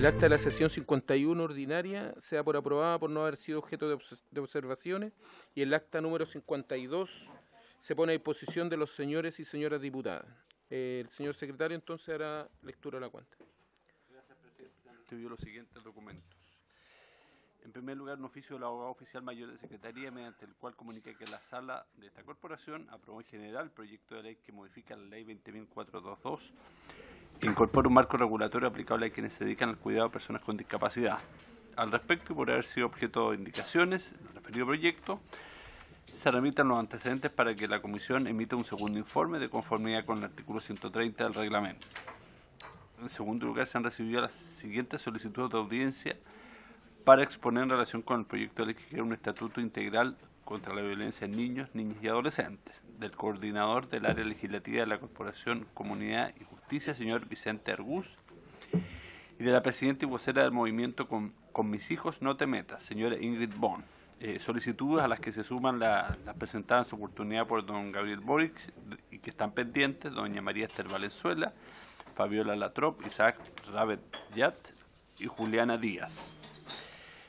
El acta de la sesión 51 ordinaria sea por aprobada por no haber sido objeto de observaciones y el acta número 52 se pone a disposición de los señores y señoras diputadas. El señor secretario entonces hará lectura de la cuenta. Gracias, presidente. Se han recibido los siguientes documentos. En primer lugar, un oficio del abogado oficial mayor de Secretaría, mediante el cual comunica que la sala de esta corporación aprobó en general el proyecto de ley que modifica la ley 20.422, que incorpora un marco regulatorio aplicable a quienes se dedican al cuidado de personas con discapacidad. Al respecto, y por haber sido objeto de indicaciones del referido proyecto, se remitan los antecedentes para que la Comisión emita un segundo informe de conformidad con el artículo 130 del reglamento. En segundo lugar, se han recibido las siguientes solicitudes de audiencia para exponer en relación con el proyecto de ley que crea un estatuto integral contra la violencia en niños, niñas y adolescentes, del coordinador del área legislativa de la Corporación Comunidad y Justicia, señor Vicente Argús, y de la presidenta y vocera del movimiento Con mis hijos no te metas, señora Ingrid Bon. Solicitudes a las que se suman las presentadas en su oportunidad por don Gabriel Boric y que están pendientes, doña María Esther Valenzuela, Fabiola Latrop, Isaac Rabet Yat y Juliana Díaz.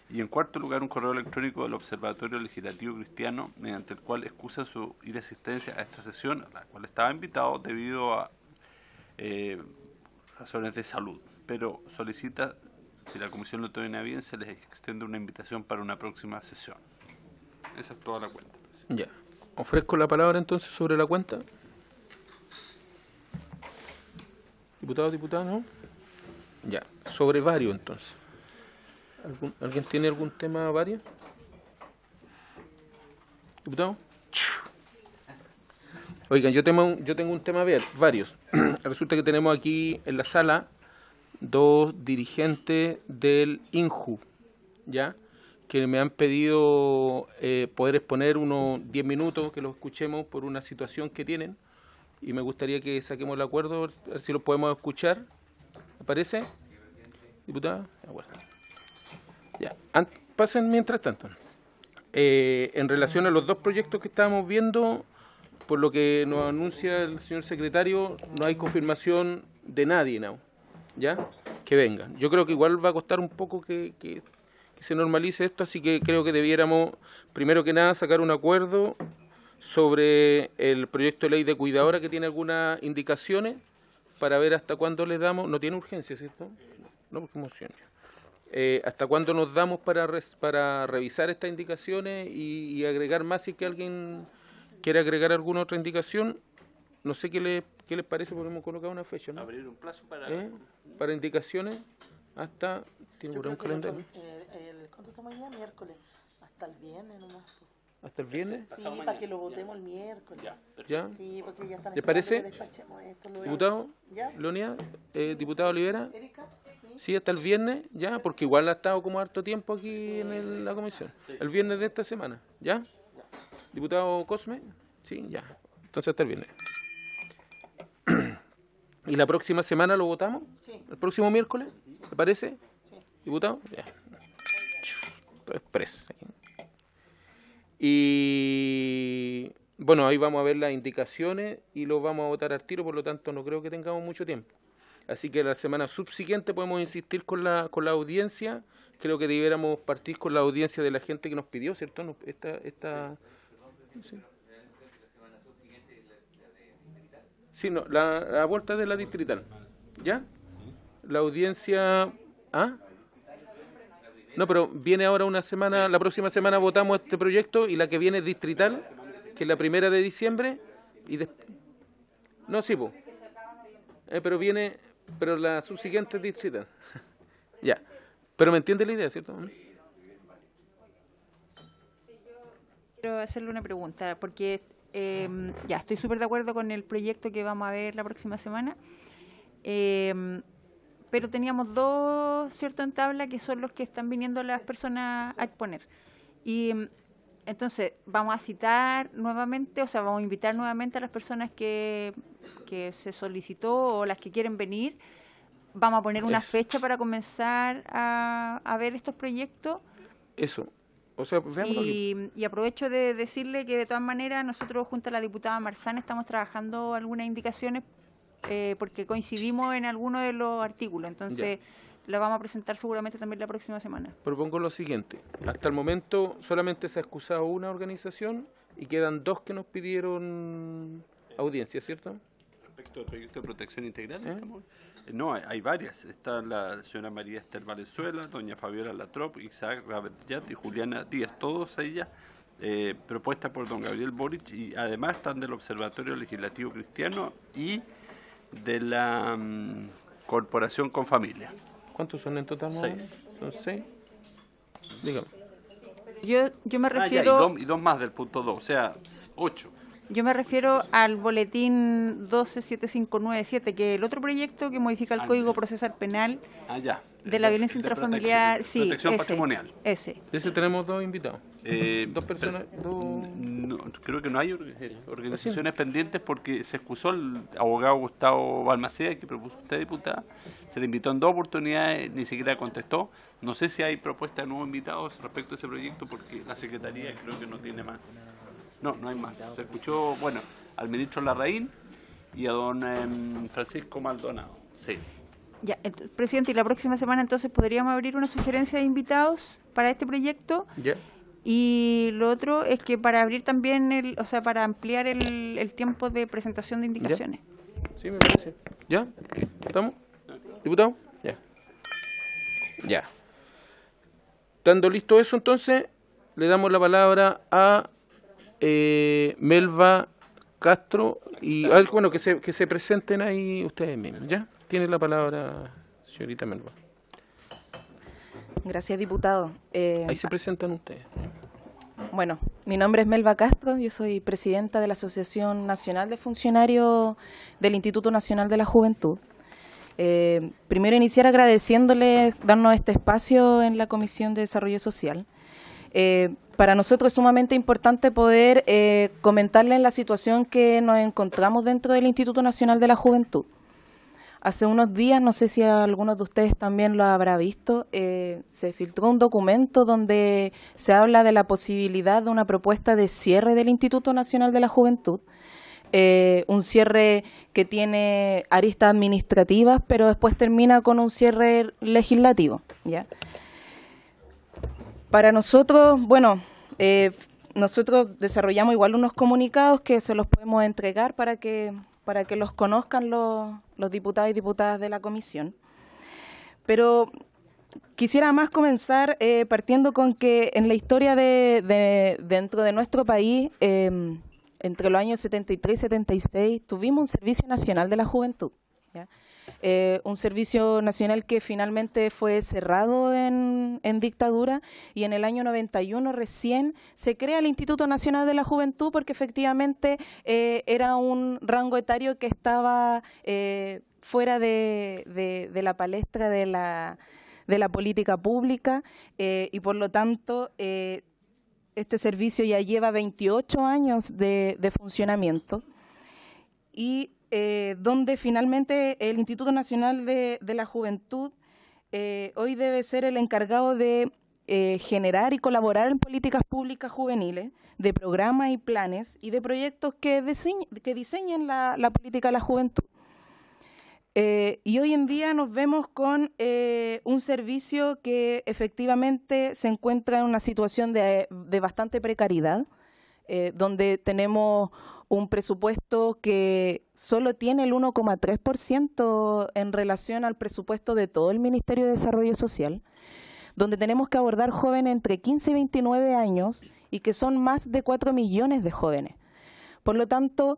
Y en cuarto lugar, un correo electrónico del Observatorio Legislativo Cristiano, mediante el cual excusa su inasistencia a esta sesión, a la cual estaba invitado debido a razones de salud, pero solicita, si la comisión lo toma bien, se les extiende una invitación para una próxima sesión. Esa es toda la cuenta. Ya. Ofrezco la palabra entonces sobre la cuenta. Diputado, diputada, ¿no? Ya. Sobre varios entonces. ¿Alguien tiene algún tema varios? ¿Diputado? Oigan, yo tengo un tema varios. Resulta que tenemos aquí en la sala dos dirigentes del INJU, ¿ya? Que me han pedido poder exponer unos 10 minutos, que los escuchemos por una situación que tienen. Y me gustaría que saquemos el acuerdo, a ver si lo podemos escuchar. ¿Me parece? ¿Diputada? De acuerdo. Ya, pasen mientras tanto. En relación a los dos proyectos que estábamos viendo, por lo que nos anuncia el señor secretario, no hay confirmación de nadie, ¿no? ¿Ya? Que vengan. Yo creo que igual va a costar un poco que se normalice esto, así que creo que debiéramos, primero que nada, sacar un acuerdo sobre el proyecto de ley de cuidadora que tiene algunas indicaciones para ver hasta cuándo les damos. No tiene urgencia, ¿cierto? No, porque moción. ¿Hasta cuándo nos damos para revisar estas indicaciones y agregar más si es que alguien quiere agregar alguna otra indicación? No sé qué les parece, porque hemos colocado una fecha, ¿no? Abrir un plazo para indicaciones hasta... ¿Tiene por ahí un calendario? ¿Cuánto estamos ya? Miércoles. Hasta el viernes nomás. ¿Hasta el viernes? Sí, para que lo votemos el miércoles. ¿Ya? Sí, porque ya están ¿Les parece? que despachemos esto. ¿Diputado? ¿Ya? ¿Leonía? ¿Diputado Olivera? ¿Erika? Sí, hasta el viernes, ya, porque igual ha estado como harto tiempo aquí en la comisión. El viernes de esta semana, ¿ya? ¿Diputado Cosme? Sí, ya. Entonces hasta el viernes. ¿Y la próxima semana lo votamos? Sí. ¿El próximo miércoles? ¿Te parece? Sí. ¿Diputado? Ya. Express. Y bueno, ahí vamos a ver las indicaciones y lo vamos a votar al tiro, por lo tanto no creo que tengamos mucho tiempo. Así que la semana subsiguiente podemos insistir con la audiencia. Creo que debiéramos partir con la audiencia de la gente que nos pidió, ¿cierto? Sí. Sí, no, la vuelta de la distrital. ¿Ya? La audiencia... ¿Ah? No, pero viene ahora una semana, la próxima semana votamos este proyecto y la que viene es distrital, que es la 1 de diciembre. No, sí, pues. Pero la subsiguiente es distrital. Ya. Pero me entiende la idea, ¿cierto? Quiero hacerle una pregunta, porque ya estoy súper de acuerdo con el proyecto que vamos a ver la próxima semana, pero teníamos dos, ¿cierto?, en tabla, que son los que están viniendo las personas a exponer. Y entonces vamos a citar nuevamente, o sea, vamos a invitar nuevamente a las personas que se solicitó o las que quieren venir. Vamos a poner una fecha para comenzar a ver estos proyectos. Eso. O sea, veámoslo aquí. Y aprovecho de decirle que de todas maneras nosotros junto a la diputada Marzán estamos trabajando algunas indicaciones porque coincidimos en algunos de los artículos. Entonces la vamos a presentar seguramente también la próxima semana. Propongo lo siguiente. Hasta el momento solamente se ha excusado una organización y quedan 2 que nos pidieron audiencia, ¿cierto? Respecto al proyecto de protección integral, no, hay varias. Está la señora María Esther Valenzuela, doña Fabiola Latrop, Isaac Rabetyat y Juliana Díaz, todos ellas propuestas por don Gabriel Boric, y además están del Observatorio Legislativo Cristiano y de la Corporación Con Familia. ¿Cuántos son en total? 6. ¿Son 6? Dígame. Yo me refiero... y dos más del punto 2, o sea, 8. Yo me refiero al boletín 127597, que es el otro proyecto que modifica el Código Procesal Penal de la violencia intrafamiliar. Sí, protección patrimonial. Ese. De ese tenemos 2 invitados. 2 personas. No, creo que no hay organizaciones pendientes porque se excusó el abogado Gustavo Balmaceda, que propuso usted, diputada. Se le invitó en 2 oportunidades, ni siquiera contestó. No sé si hay propuestas de nuevos invitados respecto a ese proyecto porque la Secretaría creo que no tiene más. No hay más. Se escuchó, al ministro Larraín y a don Francisco Maldonado. Sí. Ya, presidente, y la próxima semana entonces podríamos abrir una sugerencia de invitados para este proyecto. Ya. Y lo otro es que para abrir también, para ampliar el tiempo de presentación de indicaciones. ¿Ya? Sí, me parece. ¿Ya? ¿Estamos? ¿Diputado? Ya. Ya. Estando listo eso, entonces, le damos la palabra a Melba Castro y que se presenten ahí ustedes mismos, ¿ya? Tiene la palabra señorita Melba. Gracias, diputado. Ahí se presentan ustedes. Bueno, mi nombre es Melba Castro, yo soy presidenta de la Asociación Nacional de Funcionarios del Instituto Nacional de la Juventud. Primero iniciar agradeciéndole darnos este espacio en la Comisión de Desarrollo Social. Para nosotros es sumamente importante poder comentarles la situación que nos encontramos dentro del Instituto Nacional de la Juventud. Hace unos días, no sé si algunos de ustedes también lo habrá visto, se filtró un documento donde se habla de la posibilidad de una propuesta de cierre del Instituto Nacional de la Juventud. Un cierre que tiene aristas administrativas, pero después termina con un cierre legislativo, ¿ya? Para nosotros, nosotros desarrollamos igual unos comunicados que se los podemos entregar para que los conozcan los diputados y diputadas de la comisión. Pero quisiera más comenzar partiendo con que en la historia dentro de nuestro país, entre los años 73 y 76, tuvimos un Servicio Nacional de la Juventud, ¿ya? Un servicio nacional que finalmente fue cerrado en dictadura, y en el año 91 recién se crea el Instituto Nacional de la Juventud porque efectivamente era un rango etario que estaba fuera de la palestra de la política pública, y por lo tanto este servicio ya lleva 28 años de funcionamiento, y donde finalmente el Instituto Nacional de la Juventud hoy debe ser el encargado de generar y colaborar en políticas públicas juveniles, de programas y planes y de proyectos que diseñen la política de la juventud. Y hoy en día nos vemos con un servicio que efectivamente se encuentra en una situación de bastante precariedad, donde tenemos un presupuesto que solo tiene el 1,3% en relación al presupuesto de todo el Ministerio de Desarrollo Social, donde tenemos que abordar jóvenes entre 15 y 29 años y que son más de 4 millones de jóvenes. Por lo tanto,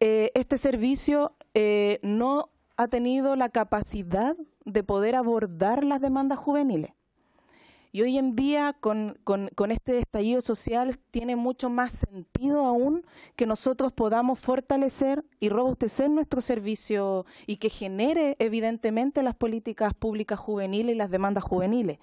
este servicio no ha tenido la capacidad de poder abordar las demandas juveniles. Y hoy en día, con este estallido social, tiene mucho más sentido aún que nosotros podamos fortalecer y robustecer nuestro servicio y que genere, evidentemente, las políticas públicas juveniles y las demandas juveniles.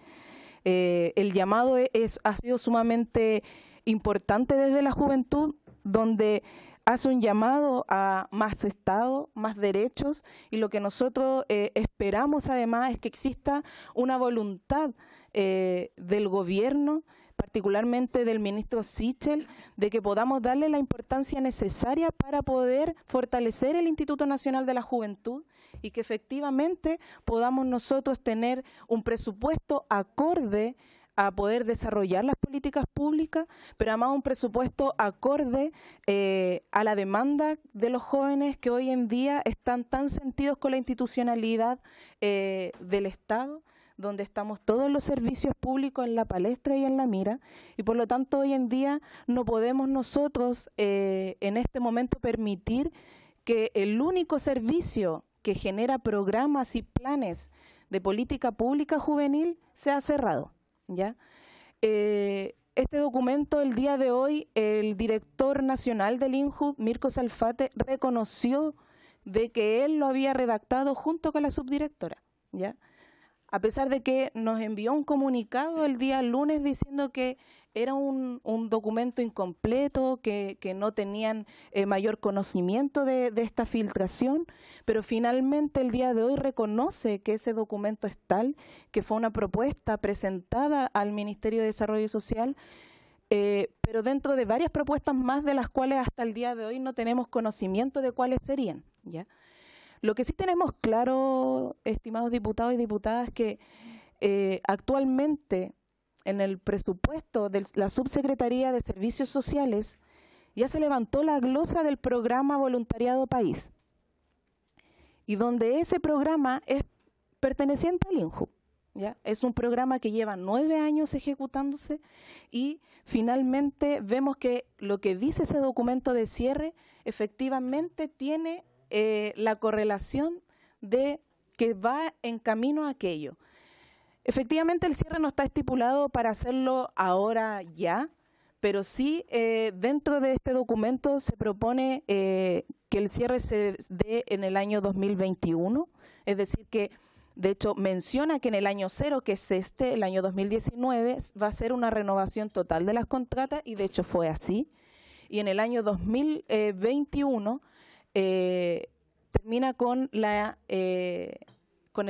El llamado ha sido sumamente importante desde la juventud, donde hace un llamado a más Estado, más derechos, y lo que nosotros esperamos además es que exista una voluntad del gobierno, particularmente del ministro Sichel, de que podamos darle la importancia necesaria para poder fortalecer el Instituto Nacional de la Juventud y que efectivamente podamos nosotros tener un presupuesto acorde a poder desarrollar las políticas públicas, pero además un presupuesto acorde a la demanda de los jóvenes que hoy en día están tan sentidos con la institucionalidad del Estado, donde estamos todos los servicios públicos en la palestra y en la mira, y por lo tanto hoy en día no podemos nosotros en este momento permitir que el único servicio que genera programas y planes de política pública juvenil sea cerrado, ¿ya? Este documento, el día de hoy, el director nacional del INJU, Mirko Salfate, reconoció de que él lo había redactado junto con la subdirectora, ¿ya? A pesar de que nos envió un comunicado el día lunes diciendo que era un documento incompleto, que no tenían mayor conocimiento de esta filtración, pero finalmente el día de hoy reconoce que ese documento es tal, que fue una propuesta presentada al Ministerio de Desarrollo Social, pero dentro de varias propuestas más de las cuales hasta el día de hoy no tenemos conocimiento de cuáles serían, ¿ya? Lo que sí tenemos claro, estimados diputados y diputadas, que actualmente en el presupuesto de la Subsecretaría de Servicios Sociales ya se levantó la glosa del programa Voluntariado País, y donde ese programa es perteneciente al INJU, ¿ya? Es un programa que lleva 9 años ejecutándose y finalmente vemos que lo que dice ese documento de cierre efectivamente tiene la correlación de que va en camino a aquello. Efectivamente, el cierre no está estipulado para hacerlo ahora ya, pero sí dentro de este documento se propone que el cierre se dé en el año 2021, es decir que de hecho menciona que en el año 0, que es el año 2019, va a ser una renovación total de las contratas, y de hecho fue así, y en el año 2021 termina con el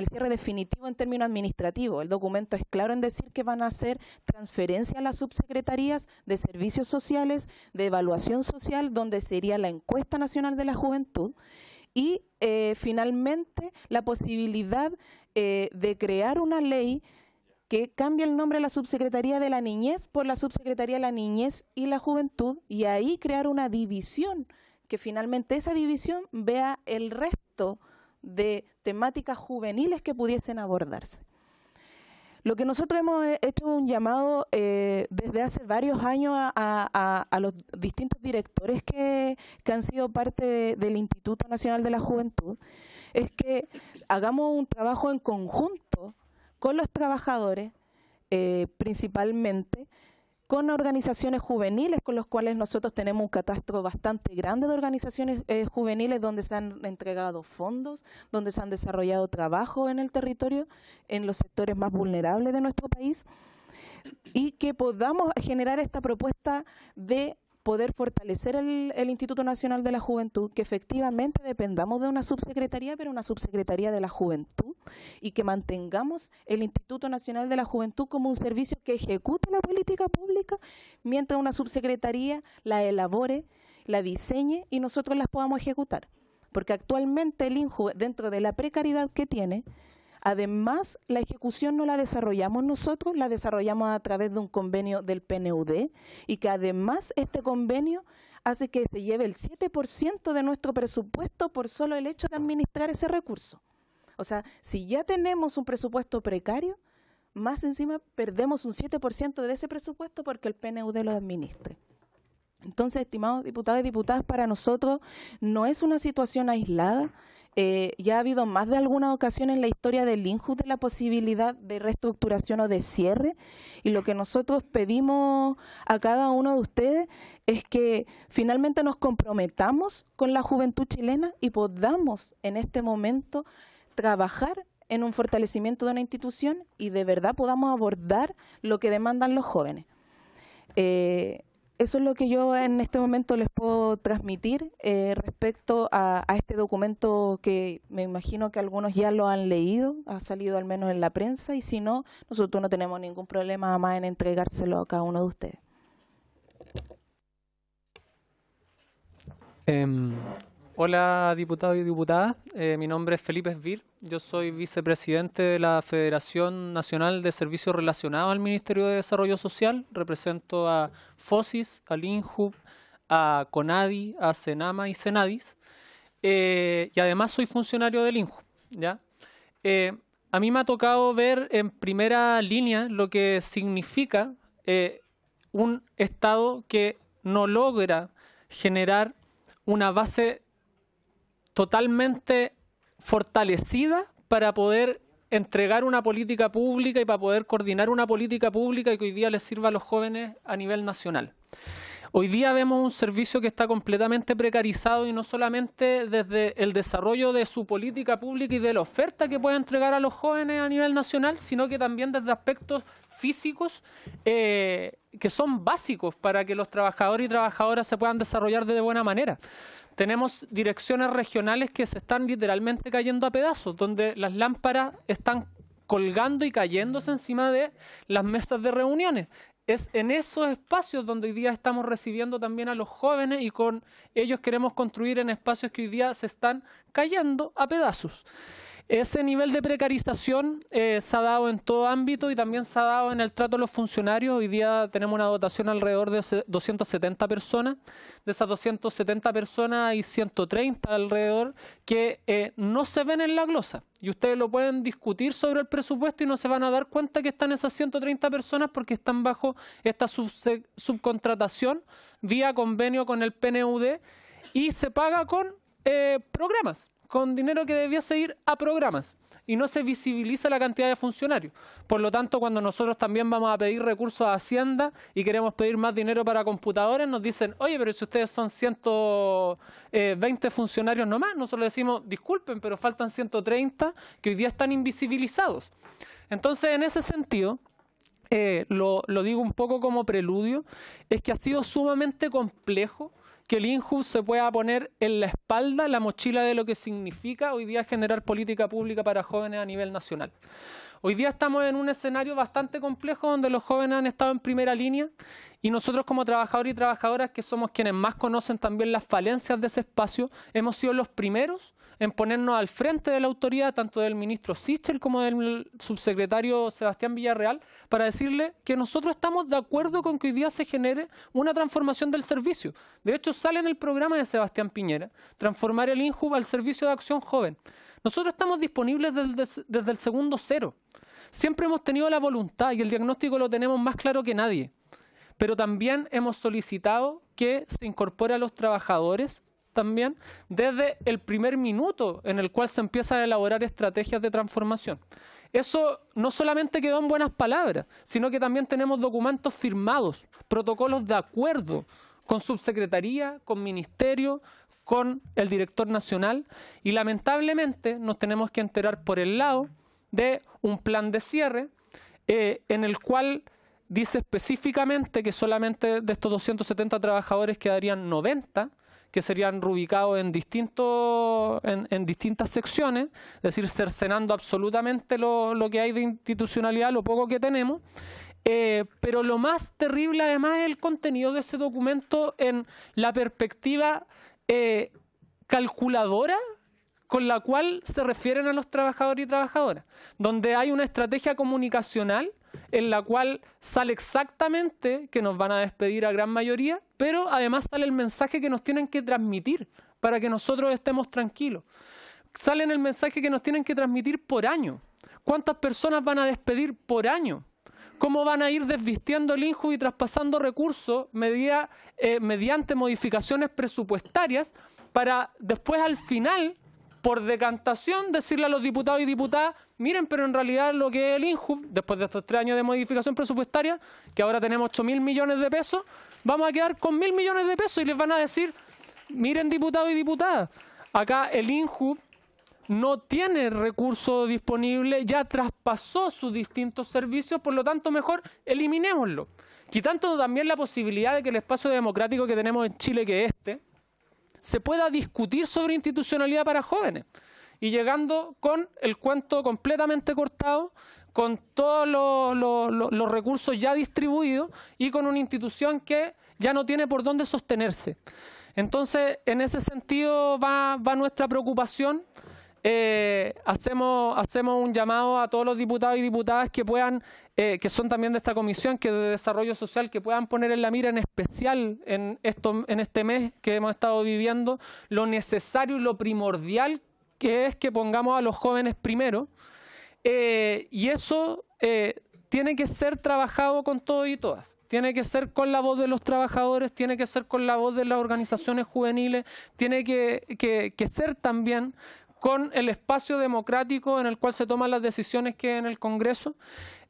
cierre definitivo en términos administrativos. El documento es claro en decir que van a hacer transferencia a las subsecretarías de servicios sociales, de evaluación social, donde sería la encuesta nacional de la juventud, y finalmente la posibilidad de crear una ley que cambie el nombre de la Subsecretaría de la Niñez por la Subsecretaría de la Niñez y la Juventud, y ahí crear una división, que finalmente esa división vea el resto de temáticas juveniles que pudiesen abordarse. Lo que nosotros hemos hecho un llamado desde hace varios años a los distintos directores que han sido parte del Instituto Nacional de la Juventud, es que hagamos un trabajo en conjunto con los trabajadores, principalmente, con organizaciones juveniles con los cuales nosotros tenemos un catastro bastante grande de organizaciones juveniles donde se han entregado fondos, donde se han desarrollado trabajo en el territorio, en los sectores más vulnerables de nuestro país, y que podamos generar esta propuesta de poder fortalecer el Instituto Nacional de la Juventud, que efectivamente dependamos de una subsecretaría, pero una subsecretaría de la juventud, y que mantengamos el Instituto Nacional de la Juventud como un servicio que ejecute la política pública, mientras una subsecretaría la elabore, la diseñe y nosotros las podamos ejecutar. Porque actualmente el INJU, dentro de la precariedad que tiene, además la ejecución no la desarrollamos nosotros, la desarrollamos a través de un convenio del PNUD, y que además este convenio hace que se lleve el 7% de nuestro presupuesto por solo el hecho de administrar ese recurso. O sea, si ya tenemos un presupuesto precario, más encima perdemos un 7% de ese presupuesto porque el PNUD lo administre. Entonces, estimados diputados y diputadas, para nosotros no es una situación aislada. Ya ha habido más de alguna ocasión en la historia del INJU de la posibilidad de reestructuración o de cierre, y lo que nosotros pedimos a cada uno de ustedes es que finalmente nos comprometamos con la juventud chilena y podamos en este momento trabajar en un fortalecimiento de una institución y de verdad podamos abordar lo que demandan los jóvenes. Eso es lo que yo en este momento les puedo transmitir respecto a este documento, que me imagino que algunos ya lo han leído, ha salido al menos en la prensa, y si no, nosotros no tenemos ningún problema más en entregárselo a cada uno de ustedes. Hola, diputados y diputadas. Mi nombre es Felipe Esvir. Yo soy vicepresidente de la Federación Nacional de Servicios Relacionados al Ministerio de Desarrollo Social. Represento a FOSIS, al INJUB, a CONADI, a CENAMA y CENADIS. Y además soy funcionario del INJUB, ¿ya? A mí me ha tocado ver en primera línea lo que significa un Estado que no logra generar una base totalmente fortalecida para poder entregar una política pública y para poder coordinar una política pública que hoy día les sirva a los jóvenes a nivel nacional. Hoy día vemos un servicio que está completamente precarizado y no solamente desde el desarrollo de su política pública y de la oferta que puede entregar a los jóvenes a nivel nacional, sino que también desde aspectos físicos que son básicos para que los trabajadores y trabajadoras se puedan desarrollar de buena manera. Tenemos direcciones regionales que se están literalmente cayendo a pedazos, donde las lámparas están colgando y cayéndose encima de las mesas de reuniones. Es en esos espacios donde hoy día estamos recibiendo también a los jóvenes y con ellos queremos construir en espacios que hoy día se están cayendo a pedazos. Ese nivel de precarización se ha dado en todo ámbito y también se ha dado en el trato de los funcionarios. Hoy día tenemos una dotación alrededor de 270 personas. De esas 270 personas hay 130 alrededor que no se ven en la glosa. Y ustedes lo pueden discutir sobre el presupuesto y no se van a dar cuenta que están esas 130 personas porque están bajo esta subcontratación vía convenio con el PNUD y se paga con programas, con dinero que debiese ir a programas y no se visibiliza la cantidad de funcionarios. Por lo tanto, cuando nosotros también vamos a pedir recursos a Hacienda y queremos pedir más dinero para computadores, nos dicen, oye, pero si ustedes son 120 funcionarios nomás, nosotros decimos, disculpen, pero faltan 130 que hoy día están invisibilizados. Entonces, en ese sentido, lo digo un poco como preludio, es que ha sido sumamente complejo que el INJUB se pueda poner en la espalda la mochila de lo que significa hoy día generar política pública para jóvenes a nivel nacional. Hoy día estamos en un escenario bastante complejo donde los jóvenes han estado en primera línea y nosotros como trabajadores y trabajadoras, que somos quienes más conocen también las falencias de ese espacio, hemos sido los primeros en ponernos al frente de la autoridad, tanto del ministro Sichel como del subsecretario Sebastián Villarreal, para decirle que nosotros estamos de acuerdo con que hoy día se genere una transformación del servicio. De hecho, sale en el programa de Sebastián Piñera, transformar el INJUB al servicio de acción joven. Nosotros estamos disponibles desde el segundo cero. Siempre hemos tenido la voluntad y el diagnóstico lo tenemos más claro que nadie. Pero también hemos solicitado que se incorpore a los trabajadores también desde el primer minuto en el cual se empiezan a elaborar estrategias de transformación. Eso no solamente quedó en buenas palabras, sino que también tenemos documentos firmados, protocolos de acuerdo con subsecretaría, con ministerio, con el director nacional y lamentablemente nos tenemos que enterar por el lado de un plan de cierre en el cual dice específicamente que solamente de estos 270 trabajadores quedarían 90, que serían reubicados en distintas secciones, es decir, cercenando absolutamente lo que hay de institucionalidad, lo poco que tenemos. Pero lo más terrible además es el contenido de ese documento en la perspectiva calculadora con la cual se refieren a los trabajadores y trabajadoras, donde hay una estrategia comunicacional en la cual sale exactamente que nos van a despedir a gran mayoría, pero además sale el mensaje que nos tienen que transmitir para que nosotros estemos tranquilos. Sale en el mensaje que nos tienen que transmitir por año. ¿Cuántas personas van a despedir por año? ¿Cómo van a ir desvistiendo el INJUB y traspasando recursos mediante modificaciones presupuestarias para después al final, por decantación, decirle a los diputados y diputadas, miren, pero en realidad lo que es el INJUB, después de estos 3 años de modificación presupuestaria, que ahora tenemos 8.000 millones de pesos, vamos a quedar con 1.000 millones de pesos y les van a decir, miren diputados y diputadas, acá el INJUB no tiene recursos disponibles, ya traspasó sus distintos servicios, por lo tanto mejor eliminémoslo. Quitando también la posibilidad de que el espacio democrático que tenemos en Chile, que es se pueda discutir sobre institucionalidad para jóvenes y llegando con el cuento completamente cortado, con todos los recursos ya distribuidos y con una institución que ya no tiene por dónde sostenerse. Entonces, en ese sentido va nuestra preocupación. Hacemos un llamado a todos los diputados y diputadas que puedan, que son también de esta comisión, que de desarrollo social, que puedan poner en la mira en especial en este mes que hemos estado viviendo, lo necesario y lo primordial que es que pongamos a los jóvenes primero, y eso tiene que ser trabajado con todos y todas. Tiene que ser con la voz de los trabajadores, tiene que ser con la voz de las organizaciones juveniles, tiene que ser también con el espacio democrático en el cual se toman las decisiones que en el Congreso.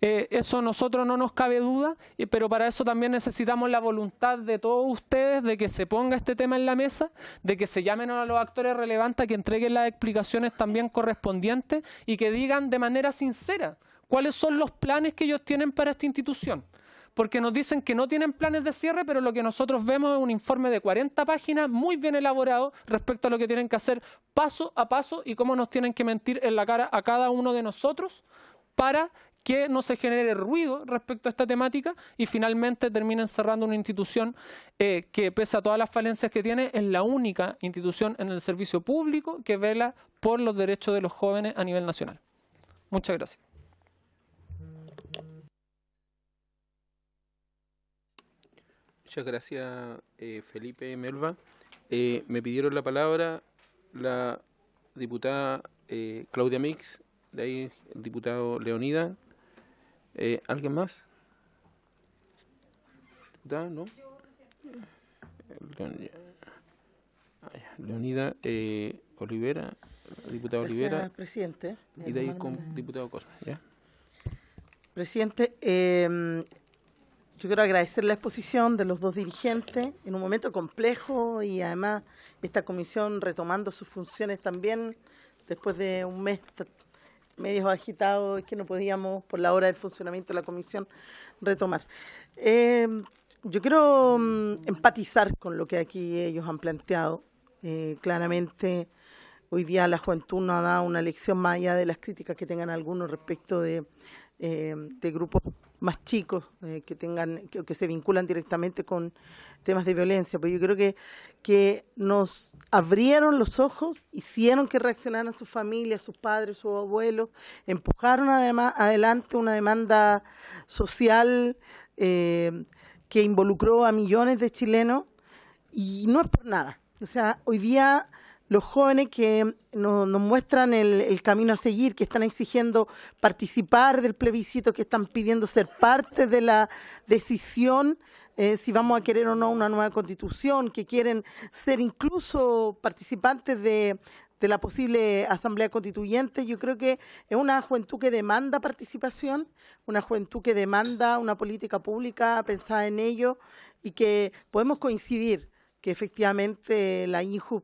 Eso a nosotros no nos cabe duda, pero para eso también necesitamos la voluntad de todos ustedes de que se ponga este tema en la mesa, de que se llamen a los actores relevantes, que entreguen las explicaciones también correspondientes y que digan de manera sincera cuáles son los planes que ellos tienen para esta institución. Porque nos dicen que no tienen planes de cierre, pero lo que nosotros vemos es un informe de 40 páginas muy bien elaborado respecto a lo que tienen que hacer paso a paso y cómo nos tienen que mentir en la cara a cada uno de nosotros para que no se genere ruido respecto a esta temática y finalmente terminen cerrando una institución que, pese a todas las falencias que tiene, es la única institución en el servicio público que vela por los derechos de los jóvenes a nivel nacional. Muchas gracias. Muchas gracias, Felipe Melva. Me pidieron la palabra la diputada Claudia Mix, de ahí el diputado Leonida. ¿Alguien más? ¿Diputada? ¿No? Leonida Olivera, diputado Olivera. Presidente. Y de ahí con diputado Cosme, ¿ya? Presidente, yo quiero agradecer la exposición de los dos dirigentes en un momento complejo y además esta comisión retomando sus funciones también después de un mes medio agitado y que no podíamos por la hora del funcionamiento de la comisión retomar. Yo quiero empatizar con lo que aquí ellos han planteado. Claramente hoy día la juventud nos ha dado una lección más allá de las críticas que tengan algunos respecto de grupos más chicos que se vinculan directamente con temas de violencia, pero yo creo que nos abrieron los ojos, hicieron que reaccionaran sus familias, sus padres, sus abuelos, empujaron además adelante una demanda social que involucró a millones de chilenos y no es por nada. O sea, hoy día los jóvenes que nos muestran el camino a seguir, que están exigiendo participar del plebiscito, que están pidiendo ser parte de la decisión si vamos a querer o no una nueva constitución, que quieren ser incluso participantes de la posible asamblea constituyente. Yo creo que es una juventud que demanda participación, una juventud que demanda una política pública pensada en ello y que podemos coincidir que efectivamente la INJUV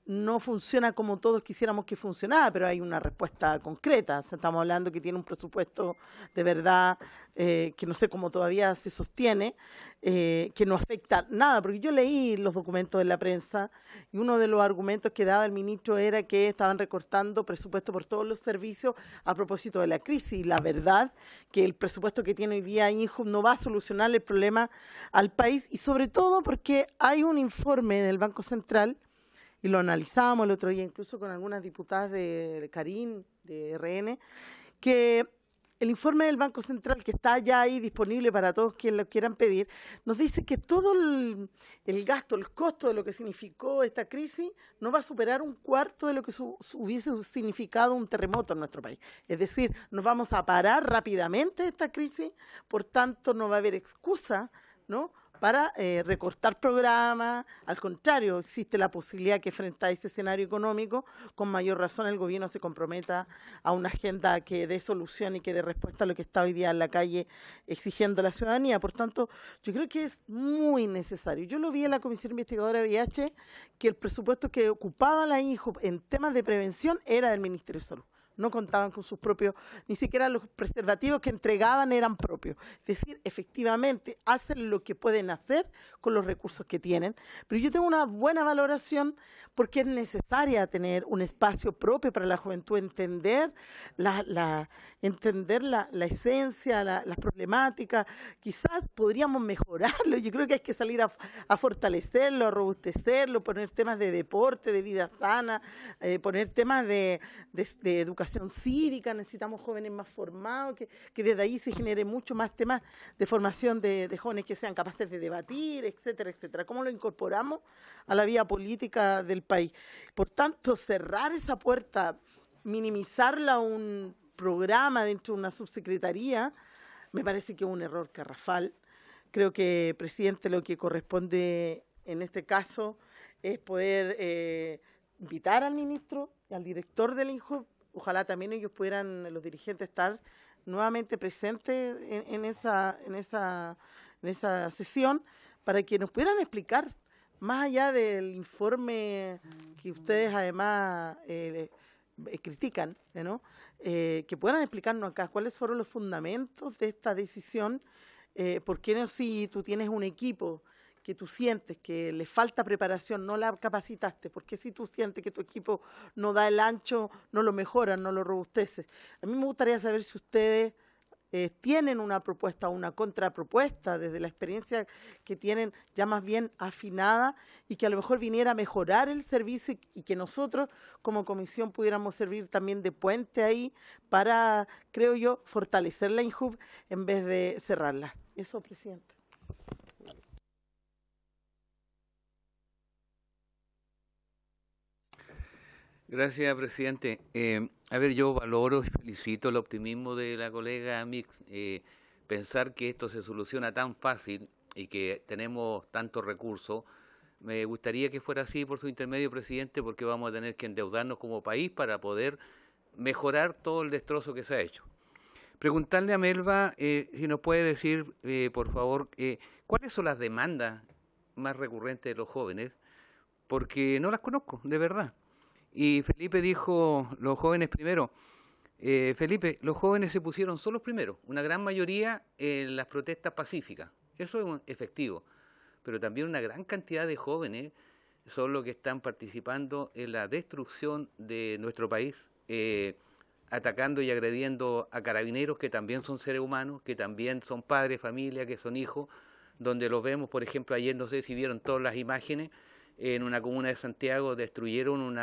no funciona como todos quisiéramos que funcionara, pero hay una respuesta concreta. O sea, estamos hablando que tiene un presupuesto de verdad que no sé cómo todavía se sostiene, que no afecta nada, porque yo leí los documentos de la prensa y uno de los argumentos que daba el ministro era que estaban recortando presupuesto por todos los servicios a propósito de la crisis. Y la verdad que el presupuesto que tiene hoy día INJUV no va a solucionar el problema al país y sobre todo porque hay un informe del Banco Central y lo analizábamos el otro día incluso con algunas diputadas de Karin, de RN, que el informe del Banco Central, que está ya ahí disponible para todos quienes lo quieran pedir, nos dice que todo el gasto, el costo de lo que significó esta crisis no va a superar un cuarto de lo que hubiese significado un terremoto en nuestro país. Es decir, nos vamos a parar rápidamente de esta crisis, por tanto no va a haber excusa, ¿no?, para recortar programas. Al contrario, existe la posibilidad que frente a ese escenario económico, con mayor razón el gobierno se comprometa a una agenda que dé solución y que dé respuesta a lo que está hoy día en la calle exigiendo la ciudadanía. Por tanto, yo creo que es muy necesario. Yo lo vi en la Comisión Investigadora de VIH, que el presupuesto que ocupaba la INJUV en temas de prevención era del Ministerio de Salud. No contaban con sus propios, ni siquiera los preservativos que entregaban eran propios. Es decir, efectivamente, hacen lo que pueden hacer con los recursos que tienen. Pero yo tengo una buena valoración porque es necesaria tener un espacio propio para la juventud, entender entender la esencia, las problemáticas. Quizás podríamos mejorarlo. Yo creo que hay que salir a fortalecerlo, a robustecerlo, poner temas de deporte, de vida sana, poner temas de educación cívica. Necesitamos jóvenes más formados, que desde ahí se genere mucho más temas de formación de jóvenes que sean capaces de debatir, etcétera, etcétera. ¿Cómo lo incorporamos a la vida política del país? Por tanto, cerrar esa puerta, minimizarla a un programa dentro de una subsecretaría, me parece que es un error garrafal. Creo que, presidente, lo que corresponde en este caso es poder invitar al ministro y al director del INJUV. Ojalá también ellos pudieran, los dirigentes, estar nuevamente presentes en esa sesión para que nos pudieran explicar, más allá del informe que ustedes además critican, ¿no? Que puedan explicarnos acá cuáles fueron los fundamentos de esta decisión. ¿Por qué no, si tú tienes un equipo que tú sientes que le falta preparación, no la capacitaste? ¿Por qué si tú sientes que tu equipo no da el ancho, no lo mejoras, no lo robusteces? A mí me gustaría saber si ustedes tienen una propuesta o una contrapropuesta desde la experiencia que tienen ya más bien afinada y que a lo mejor viniera a mejorar el servicio y que nosotros como comisión pudiéramos servir también de puente ahí para, creo yo, fortalecer la INJUV en vez de cerrarla. Eso, presidente. Gracias, presidente. A ver, yo valoro y felicito el optimismo de la colega Mix. Pensar que esto se soluciona tan fácil y que tenemos tantos recursos, me gustaría que fuera así por su intermedio, presidente, porque vamos a tener que endeudarnos como país para poder mejorar todo el destrozo que se ha hecho. Preguntarle a Melba si nos puede decir, por favor, cuáles son las demandas más recurrentes de los jóvenes, porque no las conozco, de verdad. Y Felipe dijo, los jóvenes primero. Felipe, los jóvenes se pusieron solos primero, una gran mayoría en las protestas pacíficas, eso es efectivo, pero también una gran cantidad de jóvenes son los que están participando en la destrucción de nuestro país, atacando y agrediendo a carabineros que también son seres humanos, que también son padres, familia, que son hijos, donde los vemos, por ejemplo, ayer no sé si vieron todas las imágenes, en una comuna de Santiago destruyeron un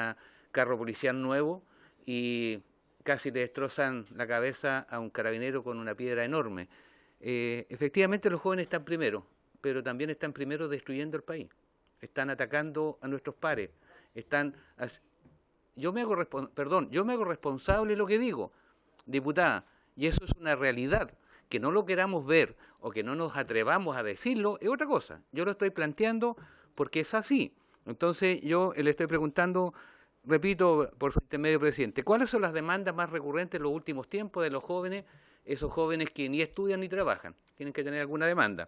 carro policial nuevo y casi le destrozan la cabeza a un carabinero con una piedra enorme. Efectivamente los jóvenes están primero, pero también están primero destruyendo el país. Están atacando a nuestros pares. Yo me hago responsable de lo que digo, diputada, y eso es una realidad. Que no lo queramos ver o que no nos atrevamos a decirlo es otra cosa. Yo lo estoy planteando porque es así. Entonces yo le estoy preguntando, repito, por su intermedio, presidente, ¿cuáles son las demandas más recurrentes en los últimos tiempos de los jóvenes, esos jóvenes que ni estudian ni trabajan? Tienen que tener alguna demanda.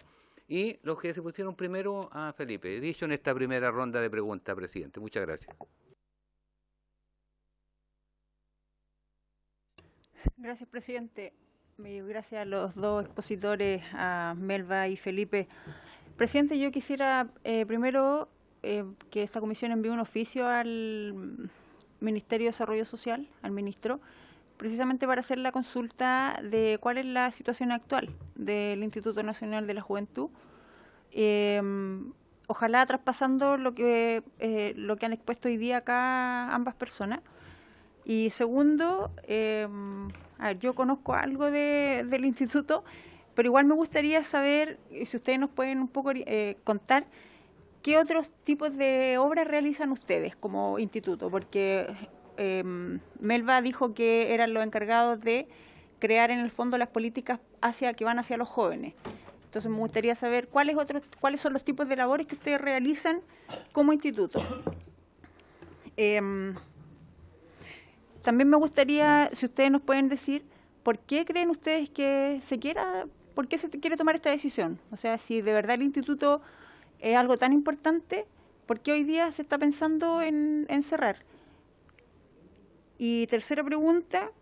Y los que se pusieron primero a Felipe, dicho en esta primera ronda de preguntas, presidente. Muchas gracias. Gracias, presidente. Gracias a los dos expositores, a Melba y Felipe. Presidente, yo quisiera primero que esta comisión envíe un oficio al Ministerio de Desarrollo Social, al ministro, precisamente para hacer la consulta de cuál es la situación actual del Instituto Nacional de la Juventud. Ojalá traspasando lo que han expuesto hoy día acá ambas personas. Y segundo, a ver, yo conozco algo del instituto, pero igual me gustaría saber, si ustedes nos pueden un poco contar, ¿qué otros tipos de obras realizan ustedes como instituto? Porque Melba dijo que eran los encargados de crear en el fondo las políticas que van hacia los jóvenes. Entonces me gustaría saber cuáles son los tipos de labores que ustedes realizan como instituto. También me gustaría, si ustedes nos pueden decir, ¿por qué creen ustedes que por qué se quiere tomar esta decisión? O sea, si de verdad el instituto es algo tan importante, ¿por qué hoy día se está pensando en cerrar? Y tercera pregunta,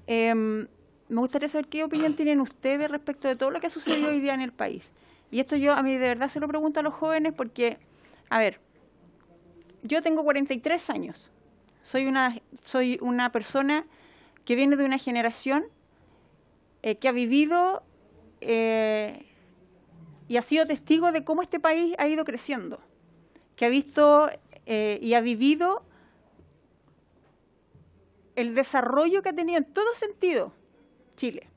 me gustaría saber qué opinión tienen ustedes respecto de todo lo que ha sucedido hoy día en el país. Y esto a mí de verdad se lo pregunto a los jóvenes porque, a ver, yo tengo 43 años, soy una persona que viene de una generación que ha vivido y ha sido testigo de cómo este país ha ido creciendo, que ha visto y ha vivido el desarrollo que ha tenido en todo sentido Chile.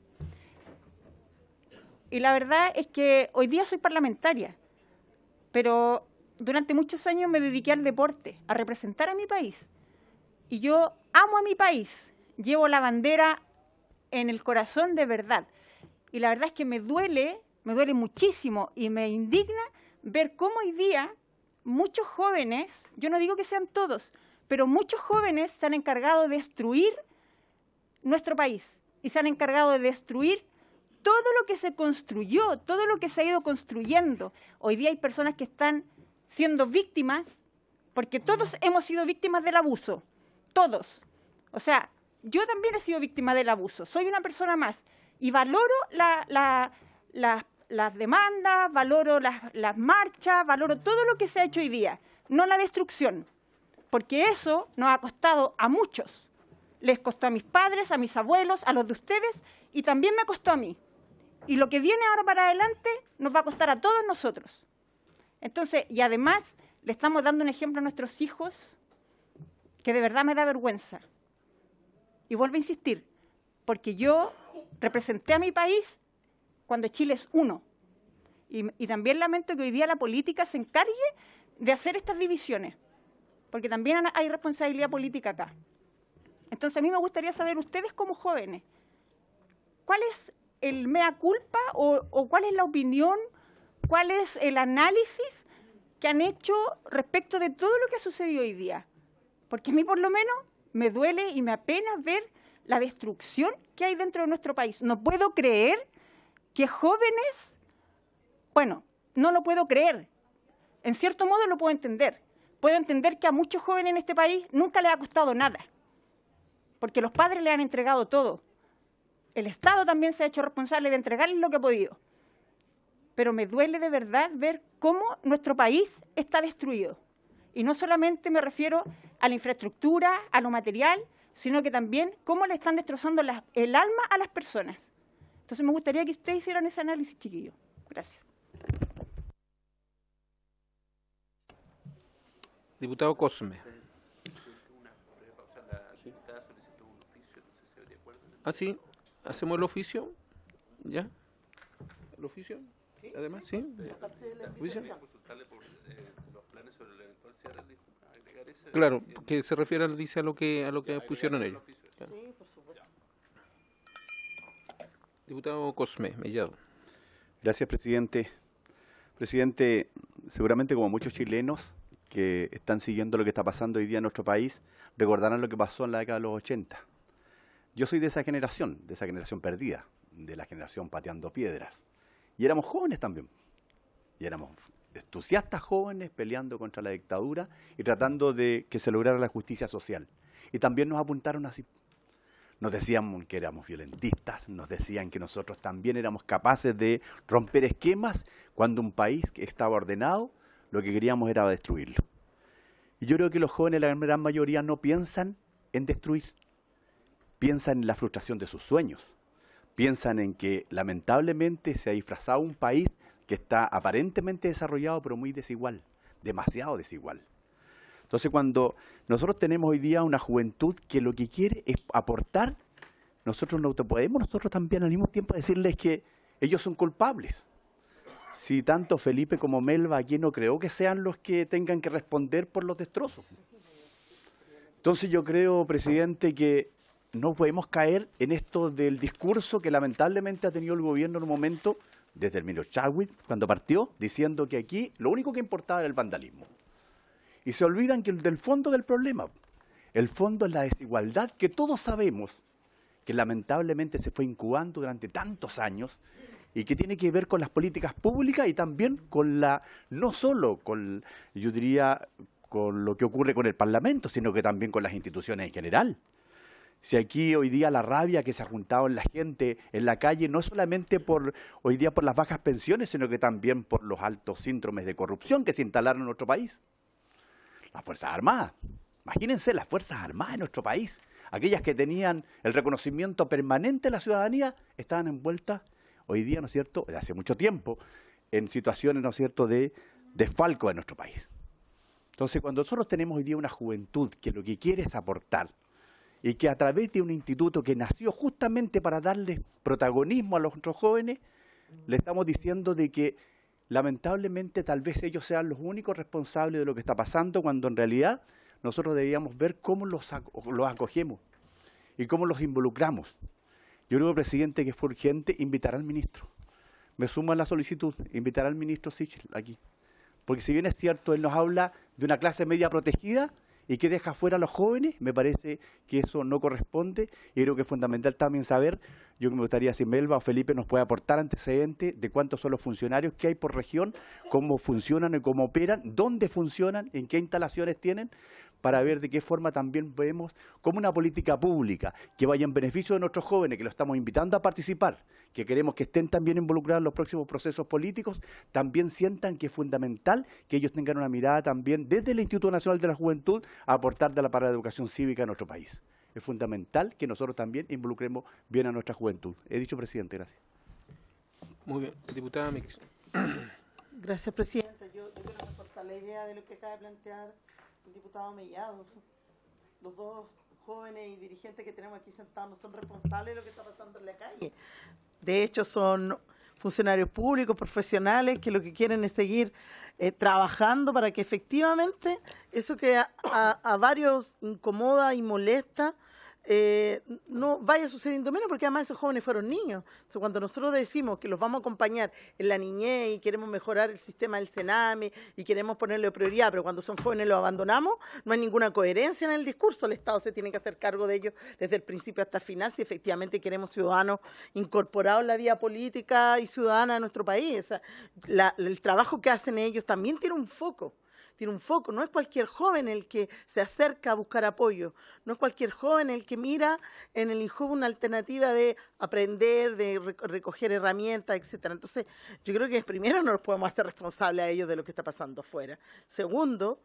Y la verdad es que hoy día soy parlamentaria, pero durante muchos años me dediqué al deporte, a representar a mi país. Y yo amo a mi país, llevo la bandera en el corazón de verdad. Y la verdad es que me duele muchísimo y me indigna ver cómo hoy día muchos jóvenes, yo no digo que sean todos, pero muchos jóvenes se han encargado de destruir nuestro país y se han encargado de destruir todo lo que se construyó, todo lo que se ha ido construyendo. Hoy día hay personas que están siendo víctimas, porque todos hemos sido víctimas del abuso, todos. O sea, yo también he sido víctima del abuso, soy una persona más y valoro las demandas, valoro las marchas, valoro todo lo que se ha hecho hoy día, no la destrucción, porque eso nos ha costado a muchos. Les costó a mis padres, a mis abuelos, a los de ustedes y también me costó a mí. Y lo que viene ahora para adelante nos va a costar a todos nosotros. Entonces, y además le estamos dando un ejemplo a nuestros hijos que de verdad me da vergüenza. Y vuelvo a insistir, porque yo representé a mi país cuando Chile es uno. Y también lamento que hoy día la política se encargue de hacer estas divisiones, porque también hay responsabilidad política acá. Entonces a mí me gustaría saber, ustedes como jóvenes, ¿cuál es el mea culpa o cuál es la opinión, cuál es el análisis que han hecho respecto de todo lo que ha sucedido hoy día? Porque a mí por lo menos me duele y me apena ver la destrucción que hay dentro de nuestro país. No puedo creer que jóvenes, bueno, no lo puedo creer. En cierto modo lo puedo entender. Puedo entender que a muchos jóvenes en este país nunca les ha costado nada, porque los padres le han entregado todo. El Estado también se ha hecho responsable de entregarles lo que ha podido. Pero me duele de verdad ver cómo nuestro país está destruido. Y no solamente me refiero a la infraestructura, a lo material, sino que también cómo le están destrozando el alma a las personas. Entonces me gustaría que ustedes hicieran ese análisis, chiquillos. Gracias. Diputado Cosme. Ah, sí. ¿Hacemos el oficio? ¿Ya? ¿El oficio? ¿Sí? Además, ¿sí? ¿Oficio? Claro, que se refiere, dice, a lo que pusieron ellos. Claro. Sí, por supuesto. Diputado Cosme, Mellado. Gracias, presidente. Presidente, seguramente como muchos chilenos que están siguiendo lo que está pasando hoy día en nuestro país, recordarán lo que pasó en la década de los 80. Yo soy de esa generación perdida, de la generación pateando piedras. Y éramos jóvenes también. Y éramos entusiastas jóvenes peleando contra la dictadura y tratando de que se lograra la justicia social. Y también nos apuntaron así. Nos decían que éramos violentistas, nos decían que nosotros también éramos capaces de romper esquemas cuando un país que estaba ordenado, lo que queríamos era destruirlo. Y yo creo que los jóvenes, la gran mayoría, no piensan en destruir. Piensan en la frustración de sus sueños. Piensan en que lamentablemente se ha disfrazado un país que está aparentemente desarrollado pero muy desigual, demasiado desigual. Entonces cuando nosotros tenemos hoy día una juventud que lo que quiere es aportar, nosotros no podemos nosotros también al mismo tiempo decirles que ellos son culpables. Si tanto Felipe como Melba aquí no creo que sean los que tengan que responder por los destrozos. Entonces yo creo, presidente, que no podemos caer en esto del discurso que lamentablemente ha tenido el gobierno en un momento, desde el ministro Chadwick, cuando partió, diciendo que aquí lo único que importaba era el vandalismo. Y se olvidan que del fondo del problema, el fondo es la desigualdad que todos sabemos que lamentablemente se fue incubando durante tantos años y que tiene que ver con las políticas públicas y también con no solo con, yo diría, con lo que ocurre con el Parlamento, sino que también con las instituciones en general. Si aquí hoy día la rabia que se ha juntado en la gente en la calle, no solamente hoy día por las bajas pensiones, sino que también por los altos síndromes de corrupción que se instalaron en nuestro país. Las Fuerzas Armadas, imagínense las Fuerzas Armadas en nuestro país, aquellas que tenían el reconocimiento permanente de la ciudadanía, estaban envueltas hoy día, ¿no es cierto?, desde hace mucho tiempo, en situaciones, ¿no es cierto?, de desfalco de nuestro país. Entonces, cuando nosotros tenemos hoy día una juventud que lo que quiere es aportar, y que a través de un instituto que nació justamente para darle protagonismo a los otros jóvenes, le estamos diciendo de que lamentablemente tal vez ellos sean los únicos responsables de lo que está pasando, cuando en realidad nosotros deberíamos ver cómo los acogemos y cómo los involucramos. Yo creo, presidente, que fue urgente invitar al ministro. Me sumo a la solicitud, invitar al ministro Sichel aquí. Porque si bien es cierto, él nos habla de una clase media protegida y que deja fuera a los jóvenes, me parece que eso no corresponde, y creo que es fundamental también saber, yo me gustaría si Melba o Felipe nos puede aportar antecedentes de cuántos son los funcionarios que hay por región, cómo funcionan y cómo operan, dónde funcionan, en qué instalaciones tienen, para ver de qué forma también vemos como una política pública que vaya en beneficio de nuestros jóvenes, que los estamos invitando a participar, que queremos que estén también involucrados en los próximos procesos políticos, también sientan que es fundamental que ellos tengan una mirada también desde el Instituto Nacional de la Juventud a aportar para la educación cívica en nuestro país. Es fundamental que nosotros también involucremos bien a nuestra juventud. He dicho, presidente, gracias. Muy bien, diputada Mix. Gracias, presidenta. Yo quiero reforzar la idea de lo que acaba de plantear el diputado Mellado. Los dos jóvenes y dirigentes que tenemos aquí sentados no son responsables de lo que está pasando en la calle. De hecho, son funcionarios públicos, profesionales, que lo que quieren es seguir trabajando para que efectivamente eso que a varios incomoda y molesta, no vaya sucediendo menos, porque además esos jóvenes fueron niños. Entonces, cuando nosotros decimos que los vamos a acompañar en la niñez y queremos mejorar el sistema del Sename y queremos ponerle prioridad, pero cuando son jóvenes los abandonamos, no hay ninguna coherencia en el discurso. El Estado se tiene que hacer cargo de ellos desde el principio hasta el final si efectivamente queremos ciudadanos incorporados en la vida política y ciudadana de nuestro país. O sea, el trabajo que hacen ellos también tiene un foco. No es cualquier joven el que se acerca a buscar apoyo, no es cualquier joven el que mira en el INJUV una alternativa de aprender, de recoger herramientas, etcétera. Entonces, yo creo que primero no nos podemos hacer responsables a ellos de lo que está pasando afuera. Segundo,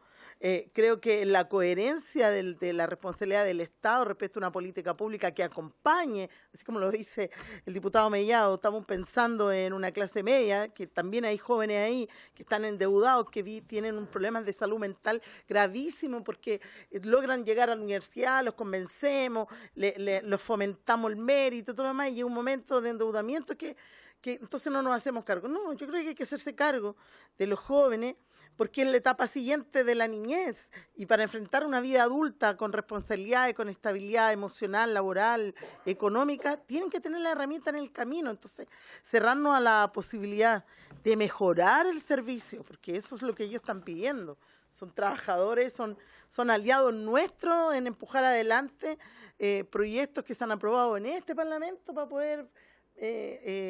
creo que la coherencia de la responsabilidad del Estado respecto a una política pública que acompañe, así como lo dice el diputado Mellado, estamos pensando en una clase media, que también hay jóvenes ahí que están endeudados, que tienen un problema de salud mental gravísimo porque logran llegar a la universidad, los convencemos, los fomentamos el mérito, todo lo demás, y llega un momento de endeudamiento que entonces no nos hacemos cargo. No, yo creo que hay que hacerse cargo de los jóvenes porque es la etapa siguiente de la niñez y para enfrentar una vida adulta con responsabilidad, con estabilidad emocional, laboral, económica, tienen que tener la herramienta en el camino. Entonces, cerrarnos a la posibilidad de mejorar el servicio, porque eso es lo que ellos están pidiendo. Son trabajadores, son aliados nuestros en empujar adelante proyectos que se han aprobado en este Parlamento para poder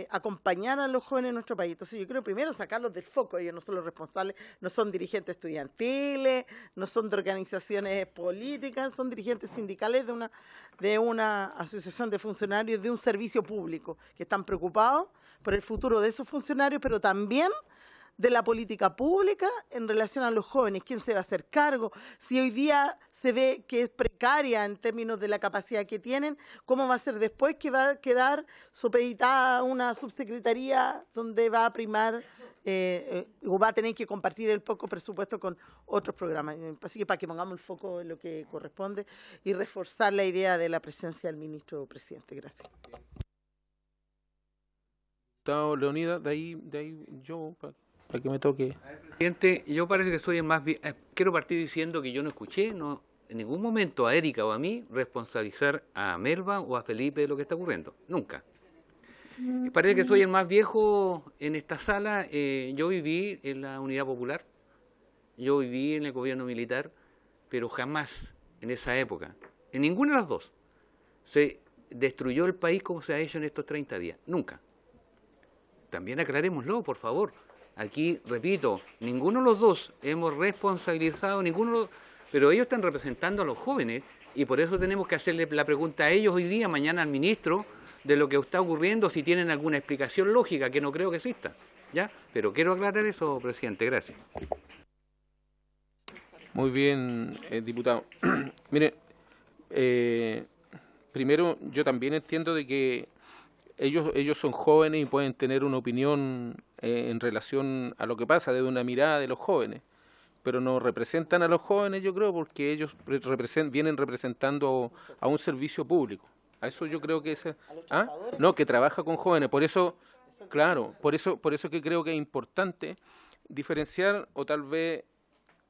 acompañar a los jóvenes de nuestro país. Entonces yo creo primero sacarlos del foco. Ellos no son los responsables, no son dirigentes estudiantiles, no son de organizaciones políticas, son dirigentes sindicales de una asociación de funcionarios de un servicio público que están preocupados por el futuro de esos funcionarios, pero también de la política pública en relación a los jóvenes. ¿Quién se va a hacer cargo? Si hoy día se ve que es precaria en términos de la capacidad que tienen, ¿cómo va a ser después que va a quedar supeditada una subsecretaría donde va a primar o va a tener que compartir el poco presupuesto con otros programas? Así que para que pongamos el foco en lo que corresponde y reforzar la idea de la presencia del ministro presidente. Gracias. Leonida, de ahí yo, para que me toque. Presidente, yo parece que soy el más... quiero partir diciendo que yo no escuché en ningún momento a Erika o a mí responsabilizar a Melba o a Felipe de lo que está ocurriendo. Nunca. Parece que soy el más viejo en esta sala. Yo viví en la Unidad Popular, yo viví en el gobierno militar, pero jamás en esa época, en ninguna de las dos, se destruyó el país como se ha hecho en estos 30 días. Nunca. También aclarémoslo, por favor. Aquí, repito, ninguno de los dos hemos responsabilizado, pero ellos están representando a los jóvenes y por eso tenemos que hacerle la pregunta a ellos hoy día, mañana al ministro, de lo que está ocurriendo, si tienen alguna explicación lógica, que no creo que exista. ¿Ya? Pero quiero aclarar eso, presidente. Gracias. Muy bien, diputado. Mire, primero, yo también entiendo de que ellos son jóvenes y pueden tener una opinión en relación a lo que pasa desde una mirada de los jóvenes, pero no representan a los jóvenes, yo creo, porque ellos vienen representando a un servicio público. A eso yo creo que es... ¿Ah? No, que trabaja con jóvenes. Por eso, claro, por eso que creo que es importante diferenciar o tal vez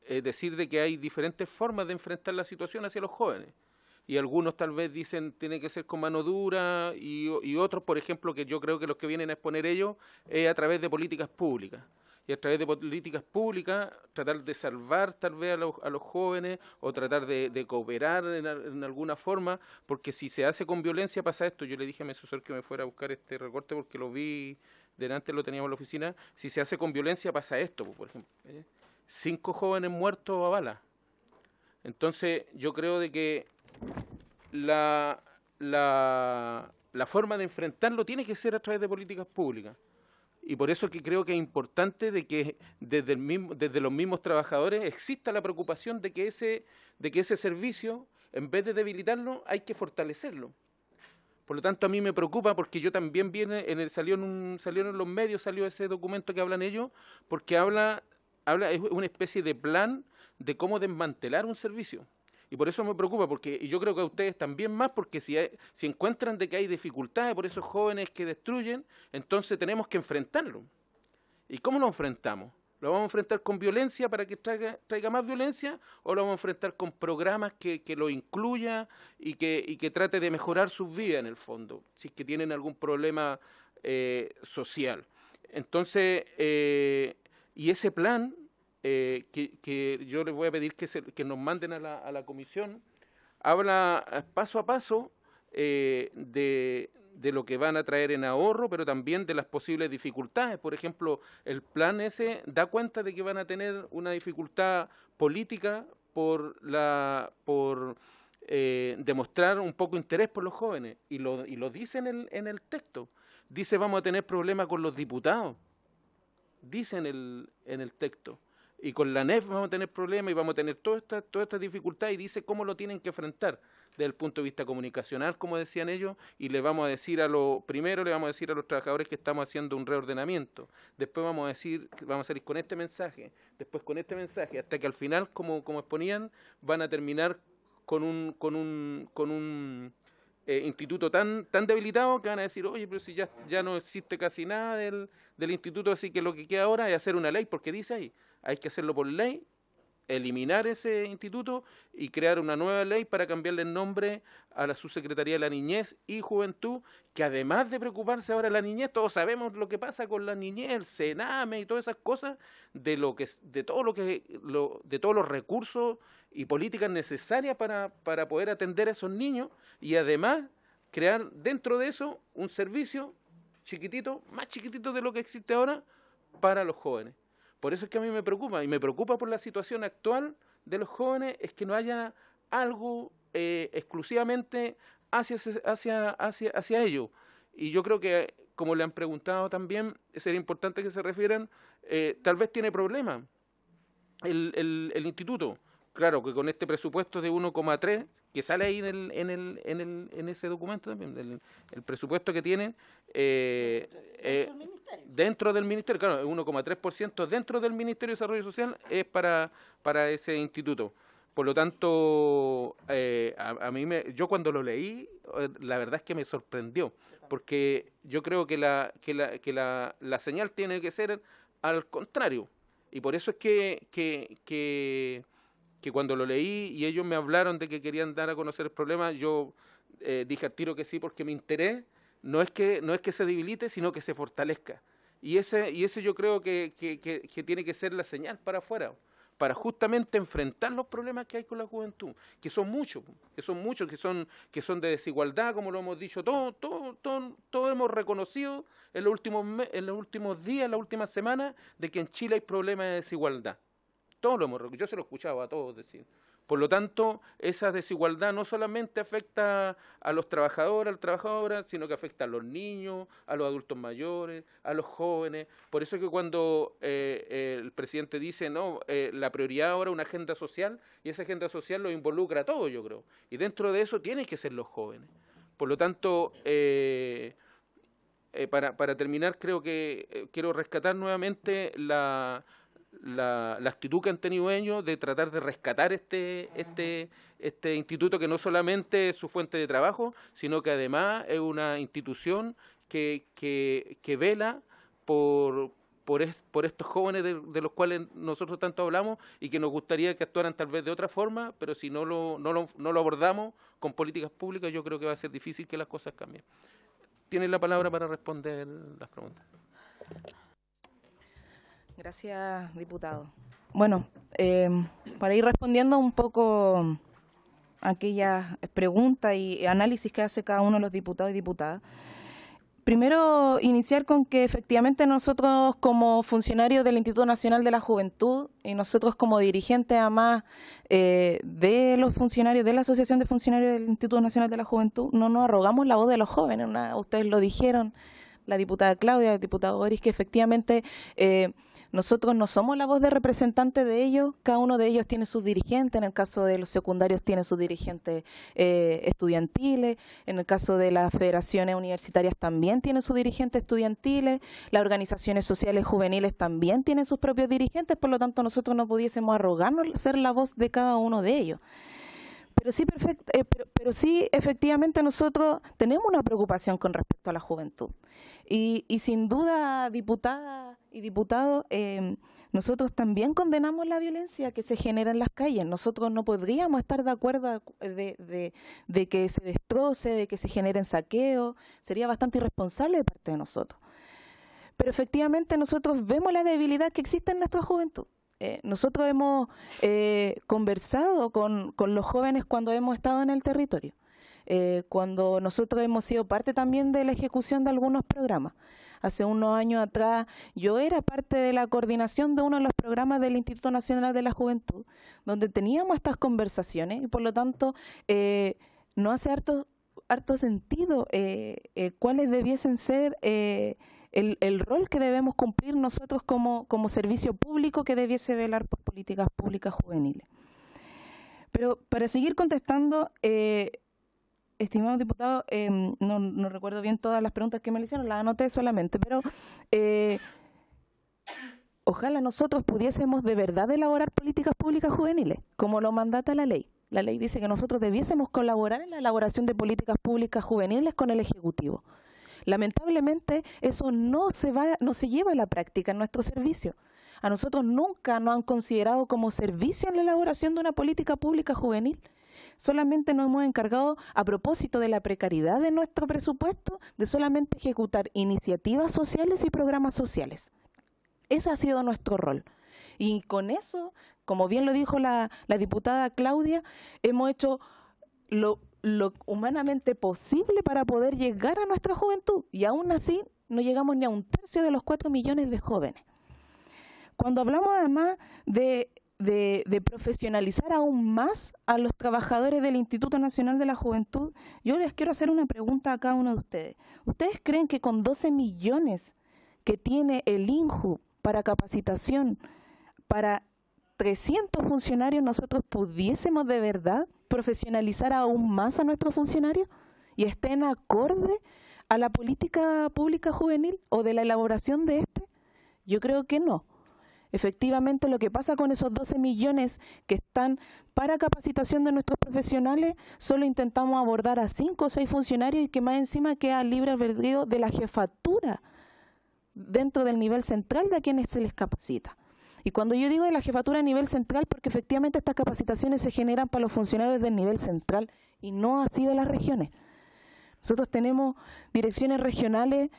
decir de que hay diferentes formas de enfrentar la situación hacia los jóvenes. Y algunos tal vez dicen tiene que ser con mano dura y otros, por ejemplo, que yo creo que los que vienen a exponer ellos es a través de políticas públicas. Y a través de políticas públicas tratar de salvar tal vez a los jóvenes o tratar de cooperar en alguna forma, porque si se hace con violencia pasa esto. Yo le dije a mi asesor que me fuera a buscar este recorte porque lo vi, delante lo teníamos en la oficina. Si se hace con violencia pasa esto, por ejemplo. 5 jóvenes muertos a bala. Entonces yo creo de que la forma de enfrentarlo tiene que ser a través de políticas públicas. Y por eso que creo que es importante de que desde los mismos trabajadores exista la preocupación de que ese servicio, en vez de debilitarlo, hay que fortalecerlo. Por lo tanto, a mí me preocupa porque yo también salió en los medios, salió ese documento que hablan ellos, porque es una especie de plan de cómo desmantelar un servicio. Y por eso me preocupa, porque yo creo que a ustedes también más, porque si encuentran de que hay dificultades por esos jóvenes que destruyen, entonces tenemos que enfrentarlo. ¿Y cómo lo enfrentamos? ¿Lo vamos a enfrentar con violencia para que traiga más violencia? ¿O lo vamos a enfrentar con programas que lo incluya y que trate de mejorar sus vidas en el fondo, si es que tienen algún problema social? Entonces, y ese plan... que yo les voy a pedir que nos manden a la comisión, habla paso a paso de lo que van a traer en ahorro, pero también de las posibles dificultades. Por ejemplo, el plan ese da cuenta de que van a tener una dificultad política por demostrar un poco interés por los jóvenes, y lo dice en el texto. Dice, vamos a tener problemas con los diputados, dice en el texto. Y con la NEF vamos a tener problemas y vamos a tener toda esta dificultad, y dice cómo lo tienen que enfrentar desde el punto de vista comunicacional, como decían ellos, y le vamos a decir primero le vamos a decir a los trabajadores que estamos haciendo un reordenamiento, después vamos a salir con este mensaje, después con este mensaje, hasta que al final, como exponían, van a terminar con un instituto tan debilitado que van a decir, oye, pero si ya no existe casi nada del instituto, así que lo que queda ahora es hacer una ley, porque dice ahí, hay que hacerlo por ley, eliminar ese instituto y crear una nueva ley para cambiarle el nombre a la Subsecretaría de la Niñez y Juventud, que además de preocuparse ahora de la niñez, todos sabemos lo que pasa con la niñez, el Sename y todas esas cosas, de todos los recursos y políticas necesarias para poder atender a esos niños, y además crear dentro de eso un servicio chiquitito, más chiquitito de lo que existe ahora, para los jóvenes. Por eso es que a mí me preocupa, y me preocupa por la situación actual de los jóvenes, es que no haya algo exclusivamente hacia ellos. Y yo creo que, como le han preguntado también, sería importante que se refieran, tal vez tiene problemas el instituto. Claro, que con este presupuesto de 1,3, que sale ahí en ese documento también, el presupuesto que tienen dentro del ministerio, claro, 1,3% dentro del Ministerio de Desarrollo Social es para ese instituto. Por lo tanto, yo cuando lo leí, la verdad es que me sorprendió, porque yo creo que la señal tiene que ser al contrario, y por eso es que cuando lo leí y ellos me hablaron de que querían dar a conocer el problema, yo dije al tiro que sí, porque mi interés no es que se debilite, sino que se fortalezca. Y ese yo creo que tiene que ser la señal para afuera, para justamente enfrentar los problemas que hay con la juventud, que son muchos, que son de desigualdad, como lo hemos dicho, todos hemos reconocido en los últimos días, en las últimas semanas, de que en Chile hay problemas de desigualdad. Yo se lo he escuchado a todos decir. Por lo tanto, esa desigualdad no solamente afecta a los trabajadores, sino que afecta a los niños, a los adultos mayores, a los jóvenes. Por eso es que cuando el presidente dice, no, la prioridad ahora es una agenda social, y esa agenda social lo involucra a todos, yo creo. Y dentro de eso tienen que ser los jóvenes. Por lo tanto, para terminar, creo que quiero rescatar nuevamente la actitud que han tenido ellos de tratar de rescatar este instituto, que no solamente es su fuente de trabajo, sino que además es una institución que vela por estos jóvenes de los cuales nosotros tanto hablamos y que nos gustaría que actuaran tal vez de otra forma, pero si no lo abordamos con políticas públicas, yo creo que va a ser difícil que las cosas cambien. Tienen la palabra para responder las preguntas. Gracias, diputado. Bueno, para ir respondiendo un poco a aquellas preguntas y análisis que hace cada uno de los diputados y diputadas, primero iniciar con que efectivamente nosotros como funcionarios del Instituto Nacional de la Juventud y nosotros como dirigentes además de los funcionarios de la Asociación de Funcionarios del Instituto Nacional de la Juventud, no nos arrogamos la voz de los jóvenes. Ustedes lo dijeron, la diputada Claudia, el diputado Boris, que efectivamente nosotros no somos la voz de representante de ellos, cada uno de ellos tiene sus dirigentes, en el caso de los secundarios tiene sus dirigentes estudiantiles, en el caso de las federaciones universitarias también tienen sus dirigentes estudiantiles, las organizaciones sociales juveniles también tienen sus propios dirigentes, por lo tanto nosotros no pudiésemos arrogarnos ser la voz de cada uno de ellos. Pero sí, efectivamente, nosotros tenemos una preocupación con respecto a la juventud. Y sin duda, diputadas y diputados, nosotros también condenamos la violencia que se genera en las calles. Nosotros no podríamos estar de acuerdo de que se destroce, de que se generen saqueos. Sería bastante irresponsable de parte de nosotros. Pero efectivamente nosotros vemos la debilidad que existe en nuestra juventud. Nosotros hemos conversado con los jóvenes cuando hemos estado en el territorio, cuando nosotros hemos sido parte también de la ejecución de algunos programas. Hace unos años atrás yo era parte de la coordinación de uno de los programas del Instituto Nacional de la Juventud, donde teníamos estas conversaciones y por lo tanto no hace harto sentido cuáles debiesen ser el rol que debemos cumplir nosotros como servicio público que debiese velar por políticas públicas juveniles. Pero para seguir contestando, estimado diputado, no recuerdo bien todas las preguntas que me le hicieron, las anoté solamente, pero ojalá nosotros pudiésemos de verdad elaborar políticas públicas juveniles, como lo mandata la ley. La ley dice que nosotros debiésemos colaborar en la elaboración de políticas públicas juveniles con el Ejecutivo. Lamentablemente eso no se lleva a la práctica en nuestro servicio. A nosotros nunca nos han considerado como servicio en la elaboración de una política pública juvenil. Solamente nos hemos encargado, a propósito de la precariedad de nuestro presupuesto, de solamente ejecutar iniciativas sociales y programas sociales. Ese ha sido nuestro rol. Y con eso, como bien lo dijo la diputada Claudia, hemos hecho lo humanamente posible para poder llegar a nuestra juventud y aún así no llegamos ni a 1/3 de los 4 millones de jóvenes. Cuando hablamos además de profesionalizar aún más a los trabajadores del Instituto Nacional de la Juventud, yo les quiero hacer una pregunta a cada uno de ustedes. ¿Ustedes creen que con 12 millones que tiene el INJU para capacitación para 300 funcionarios nosotros pudiésemos de verdad profesionalizar aún más a nuestros funcionarios y estén acorde a la política pública juvenil o de la elaboración de este? Yo creo que no. Efectivamente, lo que pasa con esos 12 millones que están para capacitación de nuestros profesionales, solo intentamos abordar a 5 o 6 funcionarios y que más encima queda libre albedrío de la jefatura dentro del nivel central de a quienes se les capacita. Y cuando yo digo de la jefatura a nivel central, porque efectivamente estas capacitaciones se generan para los funcionarios del nivel central y no así de las regiones. Nosotros tenemos direcciones regionales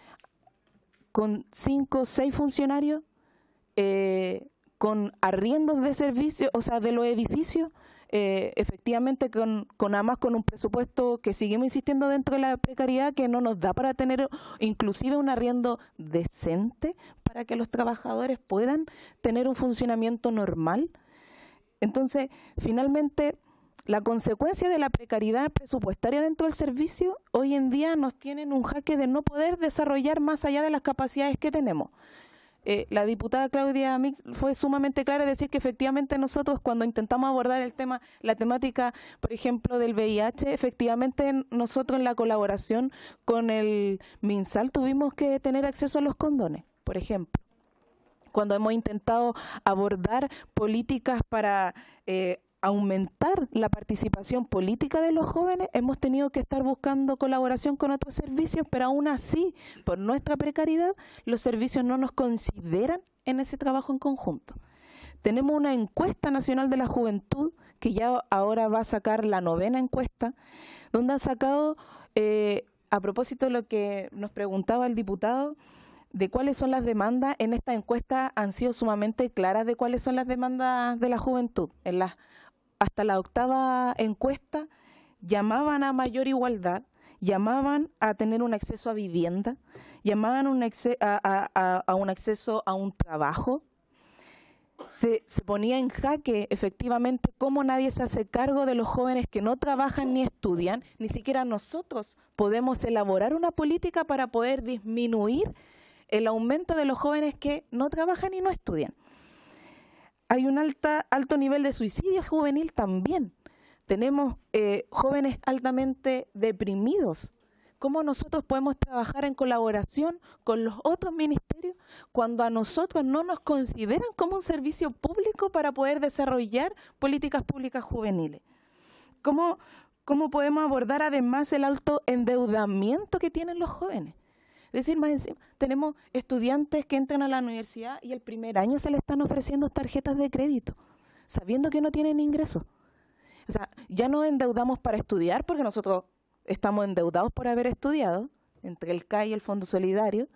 con 5 o 6 funcionarios, con arriendos de servicios, o sea, de los edificios, efectivamente además con un presupuesto que seguimos insistiendo dentro de la precariedad, que no nos da para tener inclusive un arriendo decente para que los trabajadores puedan tener un funcionamiento normal. Entonces, finalmente, la consecuencia de la precariedad presupuestaria dentro del servicio hoy en día nos tienen un jaque de no poder desarrollar más allá de las capacidades que tenemos. la diputada Claudia Mix fue sumamente clara, es decir, que efectivamente nosotros cuando intentamos abordar el tema, la temática, por ejemplo, del VIH, efectivamente nosotros en la colaboración con el MinSal tuvimos que tener acceso a los condones, por ejemplo. Cuando hemos intentado abordar políticas para aumentar la participación política de los jóvenes, hemos tenido que estar buscando colaboración con otros servicios, pero aún así, por nuestra precariedad, los servicios no nos consideran en ese trabajo en conjunto. Tenemos una encuesta nacional de la juventud, que ya ahora va a sacar la 9ª encuesta, donde han sacado, a propósito de lo que nos preguntaba el diputado, de cuáles son las demandas, en esta encuesta han sido sumamente claras de cuáles son las demandas de la juventud. Hasta la 8ª encuesta llamaban a mayor igualdad, llamaban a tener un acceso a vivienda, llamaban a un acceso a un trabajo. Se ponía en jaque efectivamente cómo nadie se hace cargo de los jóvenes que no trabajan ni estudian. Ni siquiera nosotros podemos elaborar una política para poder disminuir el aumento de los jóvenes que no trabajan y no estudian. Hay un alto nivel de suicidio juvenil también. Tenemos jóvenes altamente deprimidos. ¿Cómo nosotros podemos trabajar en colaboración con los otros ministerios cuando a nosotros no nos consideran como un servicio público para poder desarrollar políticas públicas juveniles? ¿Cómo podemos abordar además el alto endeudamiento que tienen los jóvenes? Es decir, más encima, tenemos estudiantes que entran a la universidad y el primer año se les están ofreciendo tarjetas de crédito, sabiendo que no tienen ingresos. O sea, ya no endeudamos para estudiar, porque nosotros estamos endeudados por haber estudiado, entre el CAE y el Fondo Solidario.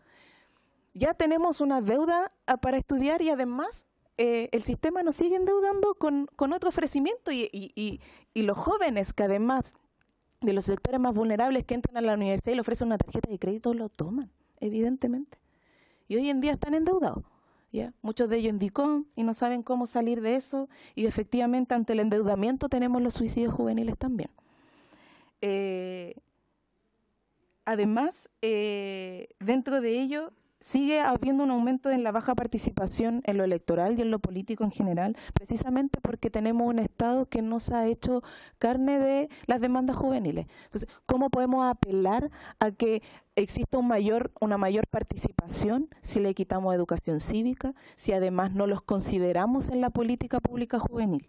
Ya tenemos una deuda para estudiar y además el sistema nos sigue endeudando con otro ofrecimiento y los jóvenes que además de los sectores más vulnerables que entran a la universidad y le ofrecen una tarjeta de crédito, lo toman, evidentemente. Y hoy en día están endeudados. ¿Ya? Muchos de ellos en DICOM y no saben cómo salir de eso. Y efectivamente, ante el endeudamiento tenemos los suicidios juveniles también. Además, dentro de ello, sigue habiendo un aumento en la baja participación en lo electoral y en lo político en general, precisamente porque tenemos un Estado que no se ha hecho carne de las demandas juveniles. Entonces, ¿cómo podemos apelar a que exista una mayor participación si le quitamos educación cívica, si además no los consideramos en la política pública juvenil?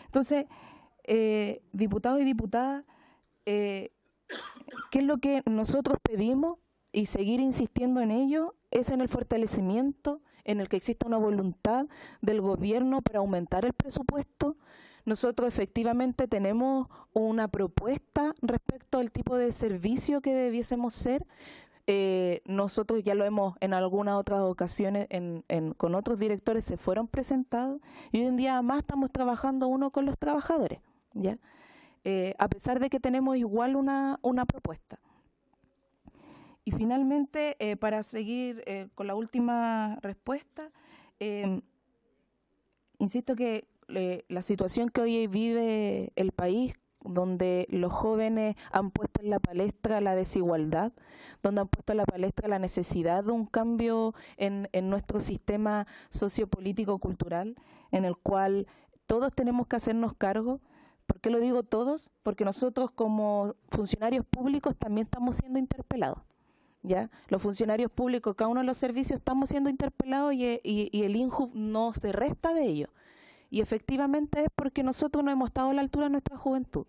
Entonces, diputados y diputadas, ¿qué es lo que nosotros pedimos? Y seguir insistiendo en ello es en el fortalecimiento, en el que exista una voluntad del gobierno para aumentar el presupuesto. Nosotros efectivamente tenemos una propuesta respecto al tipo de servicio que debiésemos ser. Nosotros ya lo hemos en algunas otras ocasiones con otros directores se fueron presentados y hoy en día además estamos trabajando uno con los trabajadores, ¿ya? A pesar de que tenemos igual una propuesta. Y finalmente, para seguir con la última respuesta, insisto que la situación que hoy vive el país, donde los jóvenes han puesto en la palestra la desigualdad, donde han puesto en la palestra la necesidad de un cambio en nuestro sistema sociopolítico-cultural, en el cual todos tenemos que hacernos cargo. ¿Por qué lo digo todos? Porque nosotros como funcionarios públicos también estamos siendo interpelados. ¿Ya? Los funcionarios públicos, cada uno de los servicios estamos siendo interpelados y el INJU no se resta de ello. Y efectivamente es porque nosotros no hemos estado a la altura de nuestra juventud.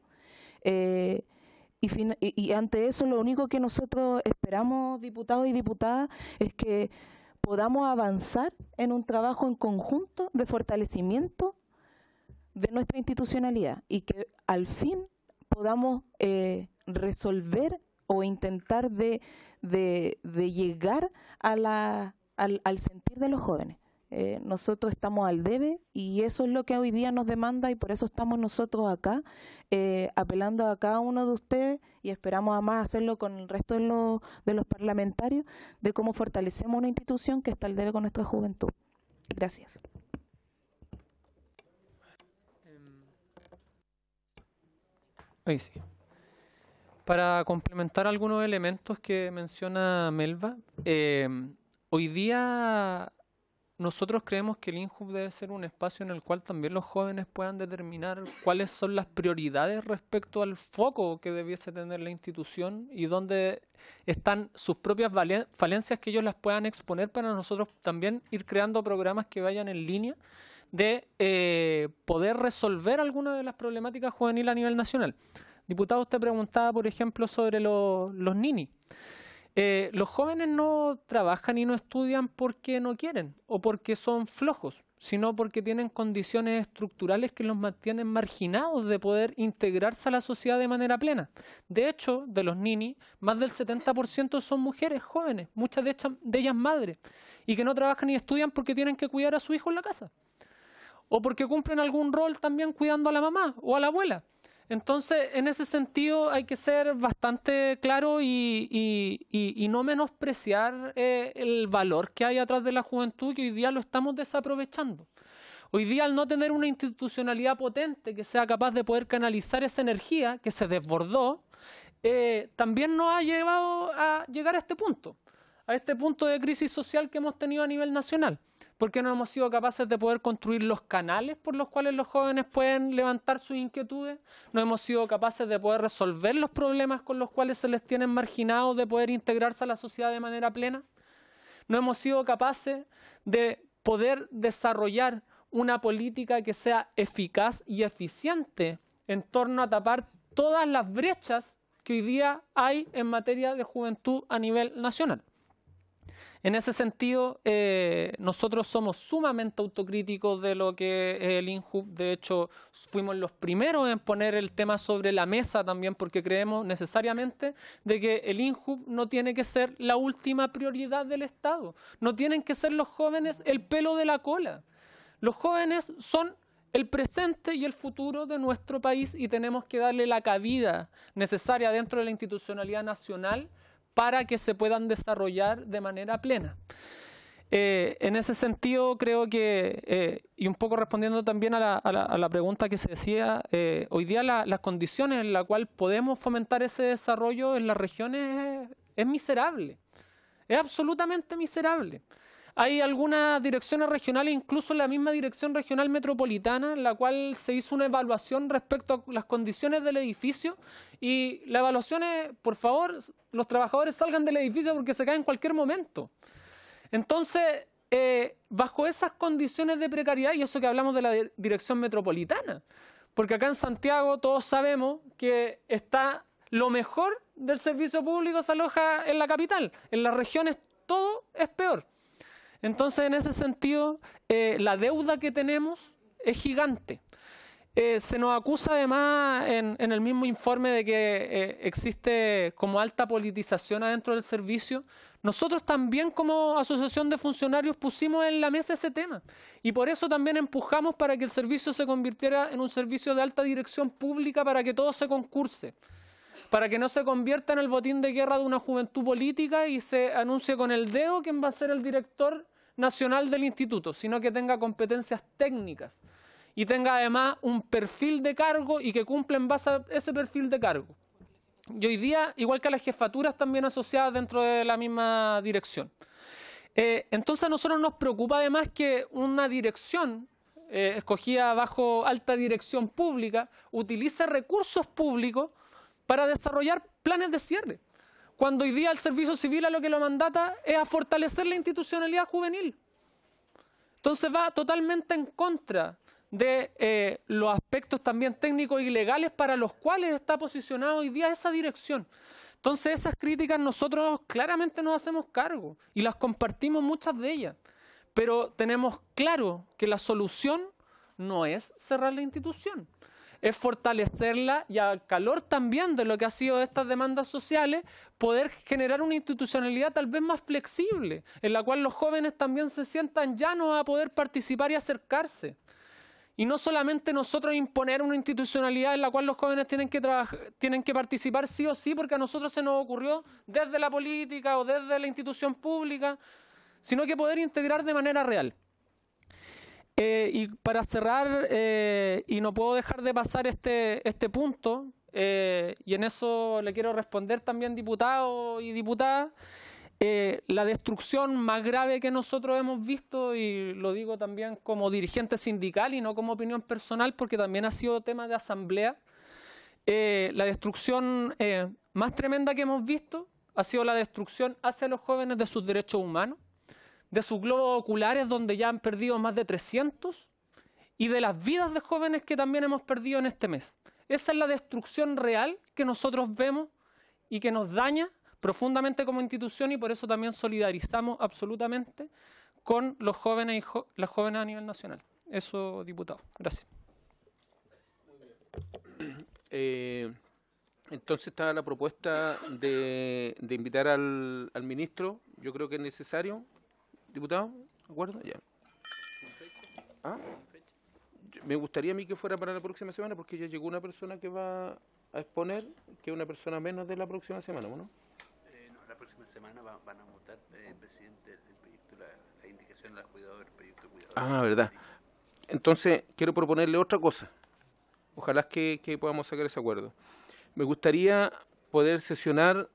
Y ante eso lo único que nosotros esperamos, diputados y diputadas, es que podamos avanzar en un trabajo en conjunto de fortalecimiento de nuestra institucionalidad y que al fin podamos resolver o intentar de llegar al sentir de los jóvenes. Nosotros estamos al debe y eso es lo que hoy día nos demanda y por eso estamos nosotros acá apelando a cada uno de ustedes y esperamos además hacerlo con el resto de los parlamentarios de cómo fortalecemos una institución que está al debe con nuestra juventud. Gracias. Ahí sí. Para complementar algunos elementos que menciona Melba, hoy día nosotros creemos que el INJUV debe ser un espacio en el cual también los jóvenes puedan determinar cuáles son las prioridades respecto al foco que debiese tener la institución y dónde están sus propias falencias, que ellos las puedan exponer para nosotros también ir creando programas que vayan en línea de poder resolver algunas de las problemáticas juveniles a nivel nacional. Diputado, usted preguntaba, por ejemplo, sobre los NINI. Los jóvenes no trabajan y no estudian porque no quieren o porque son flojos, sino porque tienen condiciones estructurales que los mantienen marginados de poder integrarse a la sociedad de manera plena. De hecho, de los NINI, más del 70% son mujeres jóvenes, muchas de ellas madres, y que no trabajan ni estudian porque tienen que cuidar a su hijo en la casa, o porque cumplen algún rol también cuidando a la mamá o a la abuela. Entonces, en ese sentido hay que ser bastante claro y no menospreciar el valor que hay atrás de la juventud, que hoy día lo estamos desaprovechando. Hoy día, al no tener una institucionalidad potente que sea capaz de poder canalizar esa energía que se desbordó, también nos ha llevado a llegar a este punto de crisis social que hemos tenido a nivel nacional. Porque no hemos sido capaces de poder construir los canales por los cuales los jóvenes pueden levantar sus inquietudes, no hemos sido capaces de poder resolver los problemas con los cuales se les tienen marginados de poder integrarse a la sociedad de manera plena, no hemos sido capaces de poder desarrollar una política que sea eficaz y eficiente en torno a tapar todas las brechas que hoy día hay en materia de juventud a nivel nacional. En ese sentido, nosotros somos sumamente autocríticos de lo que es el INJUV. De hecho, fuimos los primeros en poner el tema sobre la mesa también, porque creemos necesariamente de que el INJUV no tiene que ser la última prioridad del Estado. No tienen que ser los jóvenes el pelo de la cola. Los jóvenes son el presente y el futuro de nuestro país y tenemos que darle la cabida necesaria dentro de la institucionalidad nacional para que se puedan desarrollar de manera plena. En ese sentido, creo que, y un poco respondiendo también a la pregunta que se decía, hoy día las condiciones en las cuales podemos fomentar ese desarrollo en las regiones es miserable, es absolutamente miserable. Hay algunas direcciones regionales, incluso la misma dirección regional metropolitana, en la cual se hizo una evaluación respecto a las condiciones del edificio y la evaluación es, por favor, los trabajadores salgan del edificio porque se caen en cualquier momento. Entonces, bajo esas condiciones de precariedad, y eso que hablamos de la dirección metropolitana, porque acá en Santiago todos sabemos que está lo mejor del servicio público se aloja en la capital, en las regiones todo es peor. Entonces, en ese sentido, la deuda que tenemos es gigante. Se nos acusa además en el mismo informe de que existe como alta politización adentro del servicio. Nosotros también como asociación de funcionarios pusimos en la mesa ese tema y por eso también empujamos para que el servicio se convirtiera en un servicio de alta dirección pública para que todo se concurse, para que no se convierta en el botín de guerra de una juventud política y se anuncie con el dedo quién va a ser el director nacional del instituto, sino que tenga competencias técnicas y tenga además un perfil de cargo y que cumpla en base a ese perfil de cargo. Y hoy día, igual que a las jefaturas también asociadas dentro de la misma dirección. Entonces a nosotros nos preocupa además que una dirección escogida bajo alta dirección pública utilice recursos públicos para desarrollar planes de cierre, cuando hoy día el servicio civil a lo que lo mandata es a fortalecer la institucionalidad juvenil. Entonces va totalmente en contra de los aspectos también técnicos y legales para los cuales está posicionado hoy día esa dirección. Entonces esas críticas nosotros claramente nos hacemos cargo y las compartimos muchas de ellas, pero tenemos claro que la solución no es cerrar la institución, es fortalecerla y al calor también de lo que ha sido estas demandas sociales, poder generar una institucionalidad tal vez más flexible, en la cual los jóvenes también se sientan llanos a poder participar y acercarse. Y no solamente nosotros imponer una institucionalidad en la cual los jóvenes tienen que participar sí o sí, porque a nosotros se nos ocurrió desde la política o desde la institución pública, sino que poder integrar de manera real. Y para cerrar, y no puedo dejar de pasar este punto, y en eso le quiero responder también, diputado y diputada, la destrucción más grave que nosotros hemos visto, y lo digo también como dirigente sindical y no como opinión personal, porque también ha sido tema de asamblea, la destrucción más tremenda que hemos visto ha sido la destrucción hacia los jóvenes de sus derechos humanos, de sus globos oculares, donde ya han perdido más de 300, y de las vidas de jóvenes que también hemos perdido en este mes. Esa es la destrucción real que nosotros vemos y que nos daña profundamente como institución, y por eso también solidarizamos absolutamente con los jóvenes y las jóvenes a nivel nacional. Eso, diputado. Gracias. Entonces está la propuesta de invitar al ministro. Yo creo que es necesario, diputado, ¿de acuerdo? Ya. ¿Ah? Me gustaría a mí que fuera para la próxima semana, porque ya llegó una persona que va a exponer, que es una persona menos de la próxima semana, ¿no? No, la próxima semana van a votar, presidente, el proyecto, la indicación de la cuidadora, el proyecto de cuidadora. Ah, verdad. Entonces, quiero proponerle otra cosa. Ojalá que podamos sacar ese acuerdo. Me gustaría poder sesionar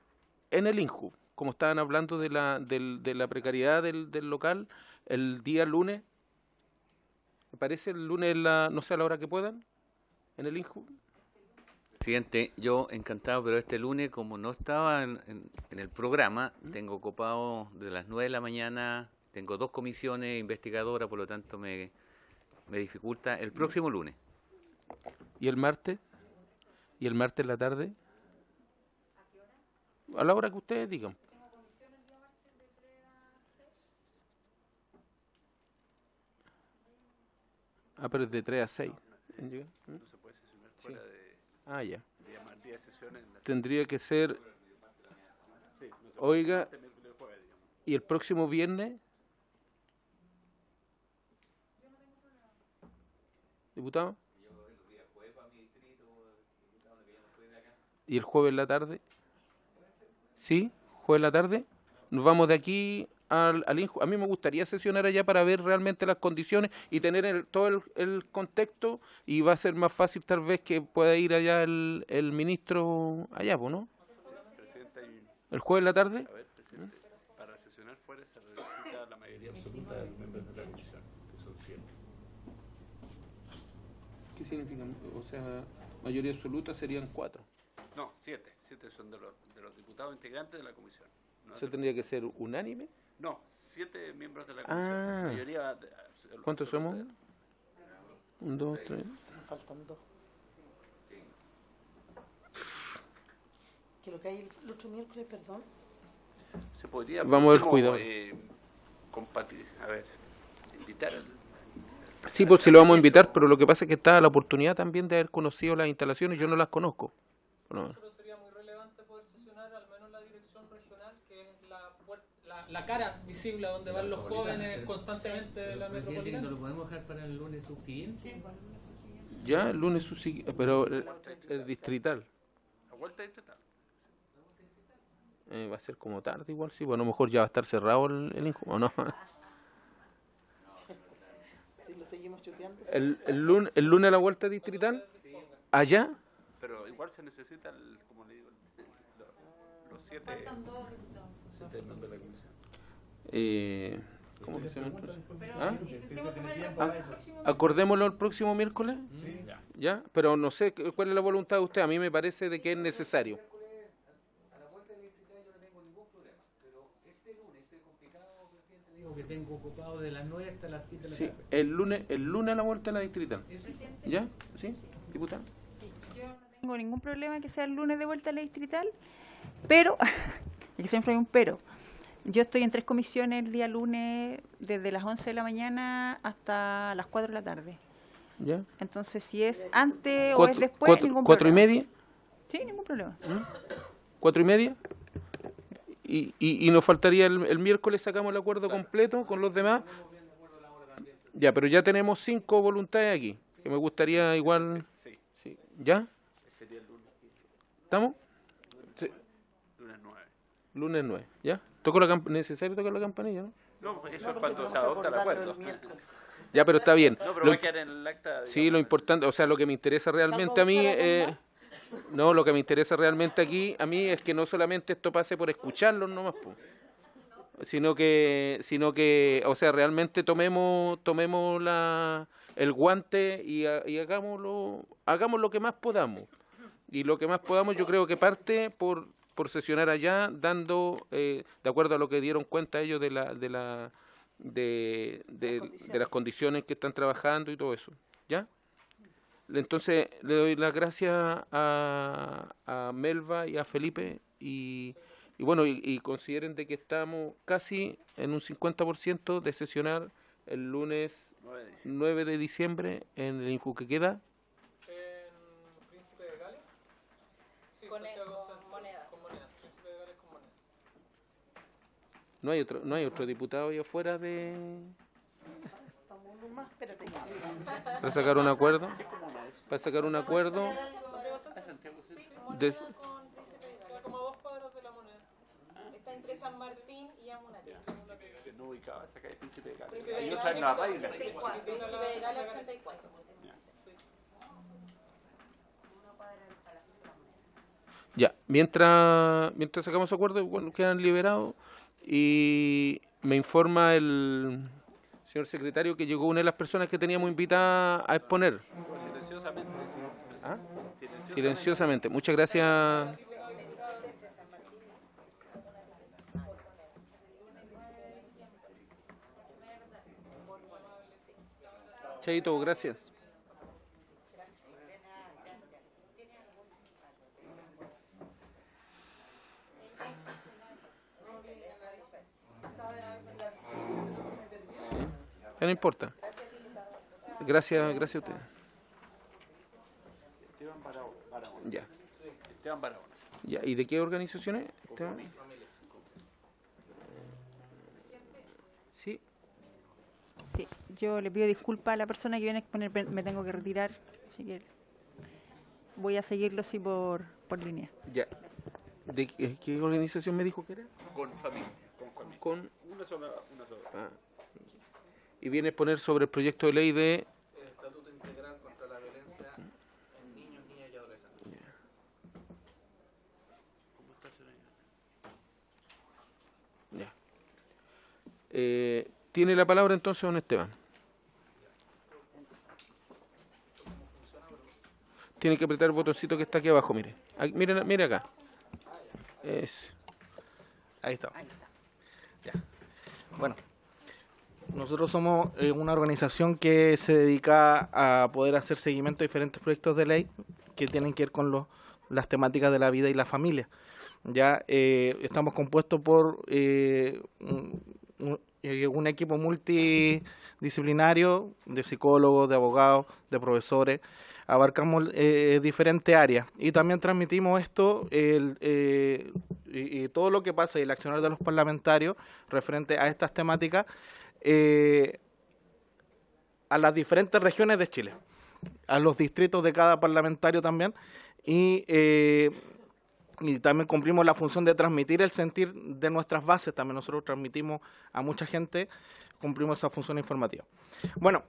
en el INJU, como estaban hablando de la precariedad del local, el día lunes. ¿Me parece el lunes, no sé, a la hora que puedan, en el INJU? Presidente, yo encantado, pero este lunes, como no estaba en el programa, tengo ocupado de las 9 de la mañana, tengo 2 comisiones investigadoras, por lo tanto me dificulta el próximo lunes. ¿Y el martes? ¿Y el martes en la tarde? ¿A qué hora? A la hora que ustedes digan. ¿Tengo comisiones el día martes de 3 a 6? Ah, pero es de 3 a 6. No se puede sesionar fuera de... Ah, ya. Día de sesiones. Tendría que ser... Sí, no se Oiga, puede martes, miércoles, jueves, digamos. ¿y el próximo viernes? ¿Diputado? ¿Y el jueves en la tarde? ¿Sí? ¿Jueves en la tarde? Nos vamos de aquí al INJU. A mí me gustaría sesionar allá para ver realmente las condiciones y tener todo el contexto, y va a ser más fácil tal vez que pueda ir allá el ministro allá, ¿no? Presidente, ¿El jueves en la tarde? a ver, presidente, para sesionar fuera se necesita la mayoría absoluta de los miembros de la comisión, que son 7. ¿Qué significa? O sea, mayoría absoluta serían 4. No, 7. 7 son de los diputados integrantes de la comisión. ¿No? ¿Eso tendría que ser unánime? No, 7 miembros de la comisión. Ah. Mayoría ¿Cuántos somos? 1, 2, 3. Faltan 2. Que lo que hay el otro miércoles, perdón. Se podría... Vamos a ver, cuidado. A ver, invitar al... Sí, pues sí lo vamos a invitar, pero lo que pasa es que está la oportunidad también de haber conocido las instalaciones, yo no las conozco. No. Sería muy relevante poder sesionar al menos la dirección regional, que es la cara visible donde van los jóvenes constantemente de la metropolitana. ¿No lo podemos dejar para el lunes subsiguiente? Ya, el lunes pero el distrital. La vuelta distrital. Va a ser como tarde igual, sí, bueno, a lo mejor ya va a estar cerrado el INJU, ¿o no? Si lo seguimos chuteando. El lunes la vuelta distrital, allá. Pero igual se necesita, como le digo, los 7 miembros de la comisión. ¿Cómo que se llama? Acordémoslo el próximo miércoles. Sí. ¿Ya? Pero no sé cuál es la voluntad de usted. A mí me parece de que es necesario. Digo que tengo ocupado de las 9 hasta las 7 de la Sí, tarde. el lunes a la vuelta a la distrital. ¿Ya? ¿Sí? ¿Diputada? Yo no tengo ningún problema que sea el lunes de vuelta a la distrital, pero, y siempre hay un pero, yo estoy en 3 comisiones el día lunes desde las 11 de la mañana hasta las 4 de la tarde. ¿Ya? Entonces, si es antes o es después, ningún ¿4 y problema. media? Sí, ningún problema. 4 y media. Y nos faltaría el miércoles, sacamos el acuerdo completo con los demás. Ya, pero ya tenemos 5 voluntades aquí, que me gustaría igual... Sí. ¿Ya? Sería el lunes. ¿Estamos? Sí. Lunes 9. Lunes 9, ¿ya? ¿Necesario tocar la campanilla, no? No, eso es cuando se adopta el acuerdo. Ya, pero está bien. No, pero va a quedar en el acta. Sí, lo importante, o sea, lo que me interesa realmente a mí... no, lo que me interesa realmente aquí, a mí, es que no solamente esto pase por escucharlos nomás, po. sino que, o sea, realmente tomemos el guante y hagamos lo que más podamos. Y lo que más podamos, yo creo que parte por sesionar allá, dando, de acuerdo a lo que dieron cuenta ellos de las condiciones que están trabajando y todo eso. ¿Ya? Entonces, le doy las gracias a Melva y a Felipe y bueno, y consideren de que estamos casi en un 50% de sesionar el lunes 9 de diciembre en el INJU que queda. ¿En Príncipe de Gales? Sí, Con moneda. Con moneda. Príncipe de Gales con moneda. No hay otro diputado ahí afuera para sacar un acuerdo. Para sacar un acuerdo. Como a 2 cuadras de la moneda. Está entre San Martín y Amunati. No ubicaba esa calle Príncipe de Gales. Príncipe Hay de otra en la radio. 84. Príncipe de Gales 84. Ya, mientras sacamos acuerdo, bueno, quedan liberados y me informa el señor secretario que llegó una de las personas que teníamos invitada a exponer. Silenciosamente, sí. ¿Ah? Silenciosamente. Muchas gracias. Chaito, gracias. Sí, no importa. Gracias a usted. Esteban Barahona. Ya. Esteban Barahona. Ya. ¿Y de qué organizaciones? Sí. Sí, yo le pido disculpas a la persona que viene a exponer, me tengo que retirar, así que voy a seguirlo sí por línea. Ya. ¿De qué organización me dijo que era? Con familia. Con Una sola. Ah. Y viene a exponer sobre el proyecto de ley de El Estatuto Integral contra la Violencia en Niños, Niñas y Adolescentes. ¿Cómo está, señora? Ya. Tiene la palabra entonces don Esteban. Tiene que apretar el botoncito que está aquí abajo, mire. Aquí, mire acá. Ahí está. Ya. Bueno, nosotros somos una organización que se dedica a poder hacer seguimiento de diferentes proyectos de ley que tienen que ver con las temáticas de la vida y la familia. Ya estamos compuestos por un equipo multidisciplinario de psicólogos, de abogados, de profesores. Abarcamos diferentes áreas y también transmitimos esto y todo lo que pasa y el accionar de los parlamentarios referente a estas temáticas a las diferentes regiones de Chile, a los distritos de cada parlamentario también y también cumplimos la función de transmitir el sentir de nuestras bases. También nosotros transmitimos a mucha gente, cumplimos esa función informativa. Bueno,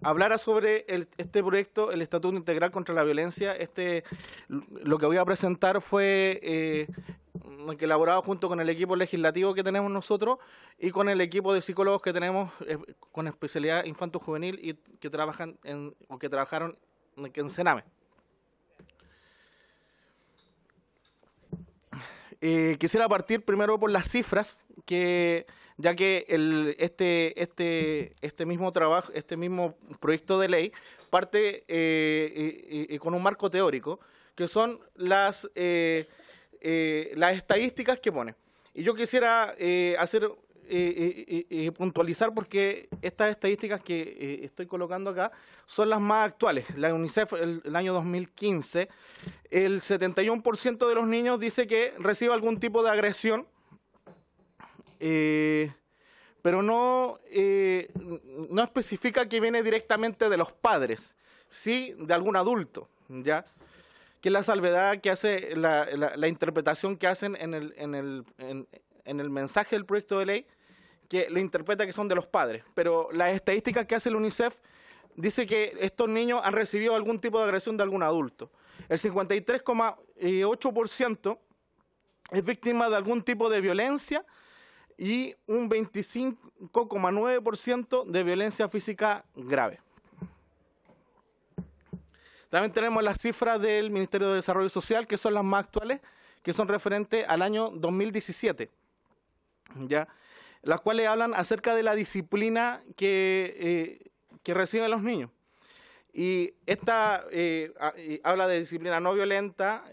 hablara sobre este proyecto, el Estatuto Integral contra la Violencia. Lo que voy a presentar fue elaborado junto con el equipo legislativo que tenemos nosotros y con el equipo de psicólogos que tenemos con especialidad infanto-juvenil y que trabajaron en Sename. Quisiera partir primero por las cifras, ya que este mismo trabajo, este mismo proyecto de ley parte con un marco teórico, que son las estadísticas que pone. Y yo quisiera puntualizar porque estas estadísticas que estoy colocando acá son las más actuales. La UNICEF, el año 2015, el 71% de los niños dice que recibe algún tipo de agresión, pero no especifica que viene directamente de los padres, sí de algún adulto, ¿ya? Que es la salvedad que hace, la interpretación que hacen en el mensaje del proyecto de ley, que lo interpreta que son de los padres. Pero las estadísticas que hace el UNICEF dice que estos niños han recibido algún tipo de agresión de algún adulto. El 53,8% es víctima de algún tipo de violencia y un 25,9% de violencia física grave. También tenemos las cifras del Ministerio de Desarrollo Social, que son las más actuales, que son referentes al año 2017, ¿ya? Las cuales hablan acerca de la disciplina que reciben los niños. Y esta habla de disciplina no violenta,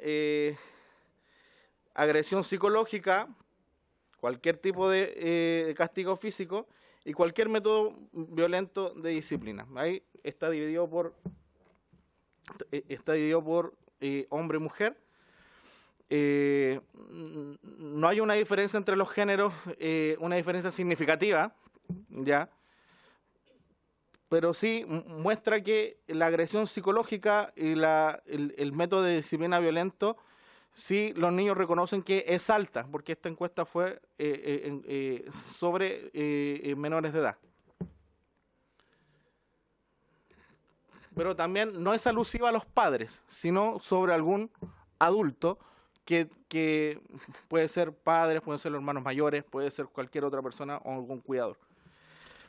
agresión psicológica, cualquier tipo de castigo físico y cualquier método violento de disciplina. Ahí está dividido por hombre y mujer. No hay una diferencia entre los géneros, una diferencia significativa, ¿ya? Pero sí muestra que la agresión psicológica y el método de disciplina violento, sí los niños reconocen que es alta, porque esta encuesta fue sobre menores de edad. Pero también no es alusiva a los padres, sino sobre algún adulto que puede ser padres, pueden ser los hermanos mayores, puede ser cualquier otra persona o algún cuidador.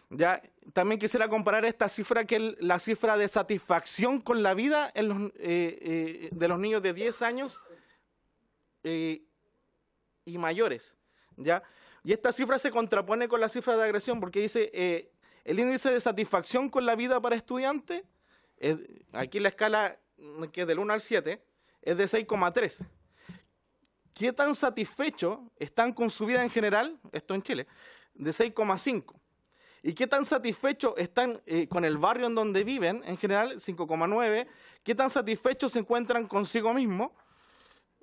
Ya, también quisiera comparar esta cifra, que es la cifra de satisfacción con la vida de los niños de 10 años y mayores, ¿ya? Y esta cifra se contrapone con la cifra de agresión, porque dice el índice de satisfacción con la vida para estudiantes, aquí la escala, que es del 1 al 7, es de 6,3. ¿Qué tan satisfechos están con su vida en general? Esto en Chile, de 6,5. ¿Y qué tan satisfechos están con el barrio en donde viven, en general, 5,9? ¿Qué tan satisfechos se encuentran consigo mismo?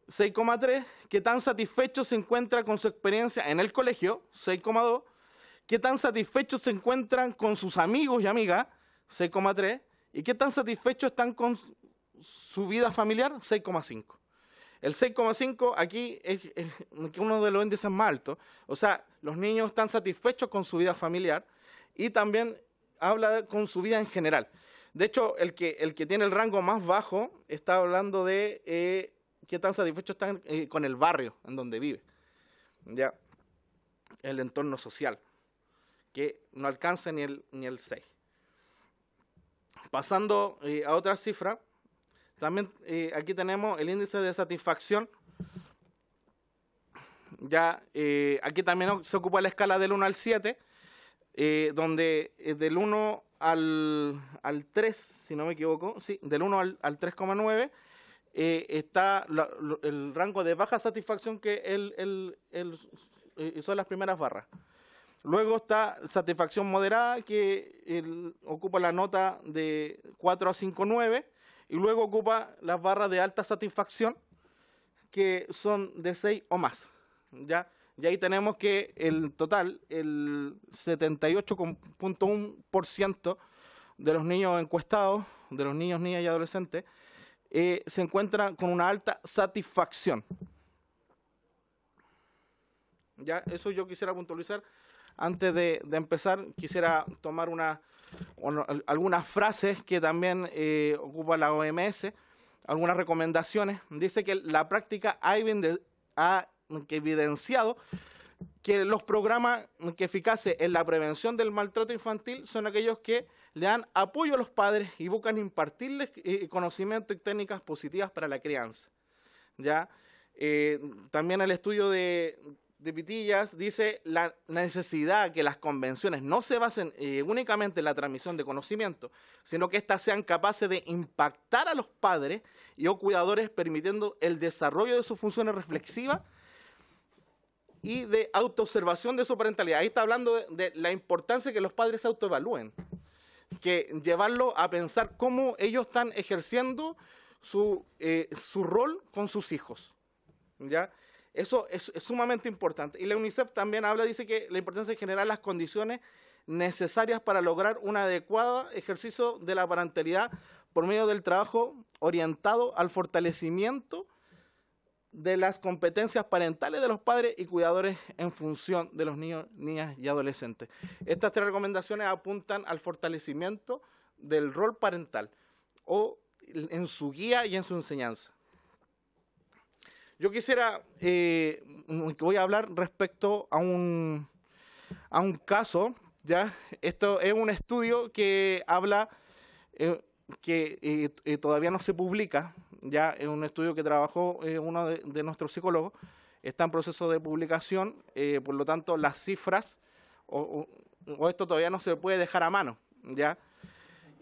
6,3. ¿Qué tan satisfechos se encuentran con su experiencia en el colegio? 6,2. ¿Qué tan satisfechos se encuentran con sus amigos y amigas? 6,3. ¿Y qué tan satisfechos están con su vida familiar? 6,5. El 6,5 aquí es uno de los índices más altos. O sea, los niños están satisfechos con su vida familiar y también habla con su vida en general. De hecho, el que tiene el rango más bajo está hablando de qué tan satisfechos están con el barrio en donde vive, ya, el entorno social, que no alcanza ni el 6. Pasando a otra cifra, también aquí tenemos el índice de satisfacción. Ya aquí también se ocupa la escala del 1 al 7, donde del 1 al 3, si no me equivoco, sí, del 1 al 3,9, está el rango de baja satisfacción, que son las primeras barras. Luego está satisfacción moderada, que ocupa la nota de 4 a 5,9, y luego ocupa las barras de alta satisfacción, que son de 6 o más, ¿ya? Y ahí tenemos que el total, el 78,1% de los niños encuestados, de los niños, niñas y adolescentes, se encuentran con una alta satisfacción. Ya, eso yo quisiera puntualizar. Antes de empezar, quisiera tomar algunas frases que también ocupa la OMS, algunas recomendaciones. Dice que la práctica ha evidenciado que los programas eficaces en la prevención del maltrato infantil son aquellos que le dan apoyo a los padres y buscan impartirles conocimiento y técnicas positivas para la crianza. ¿Ya? También el estudio de Pitillas dice la necesidad que las convenciones no se basen únicamente en la transmisión de conocimiento, sino que éstas sean capaces de impactar a los padres y o cuidadores, permitiendo el desarrollo de sus funciones reflexivas y de autoobservación de su parentalidad. Ahí está hablando de la importancia de que los padres se autoevalúen, que llevarlo a pensar cómo ellos están ejerciendo su rol con sus hijos, ¿ya? Eso es sumamente importante. Y la UNICEF también dice que la importancia de generar las condiciones necesarias para lograr un adecuado ejercicio de la parentalidad por medio del trabajo orientado al fortalecimiento de las competencias parentales de los padres y cuidadores en función de los niños, niñas y adolescentes. Estas 3 recomendaciones apuntan al fortalecimiento del rol parental o en su guía y en su enseñanza. Yo quisiera, voy a hablar respecto a un caso, ¿ya? Esto es un estudio que habla, que todavía no se publica, ya es un estudio que trabajó uno de nuestros psicólogos, está en proceso de publicación, por lo tanto las cifras o esto todavía no se puede dejar a mano, ¿ya?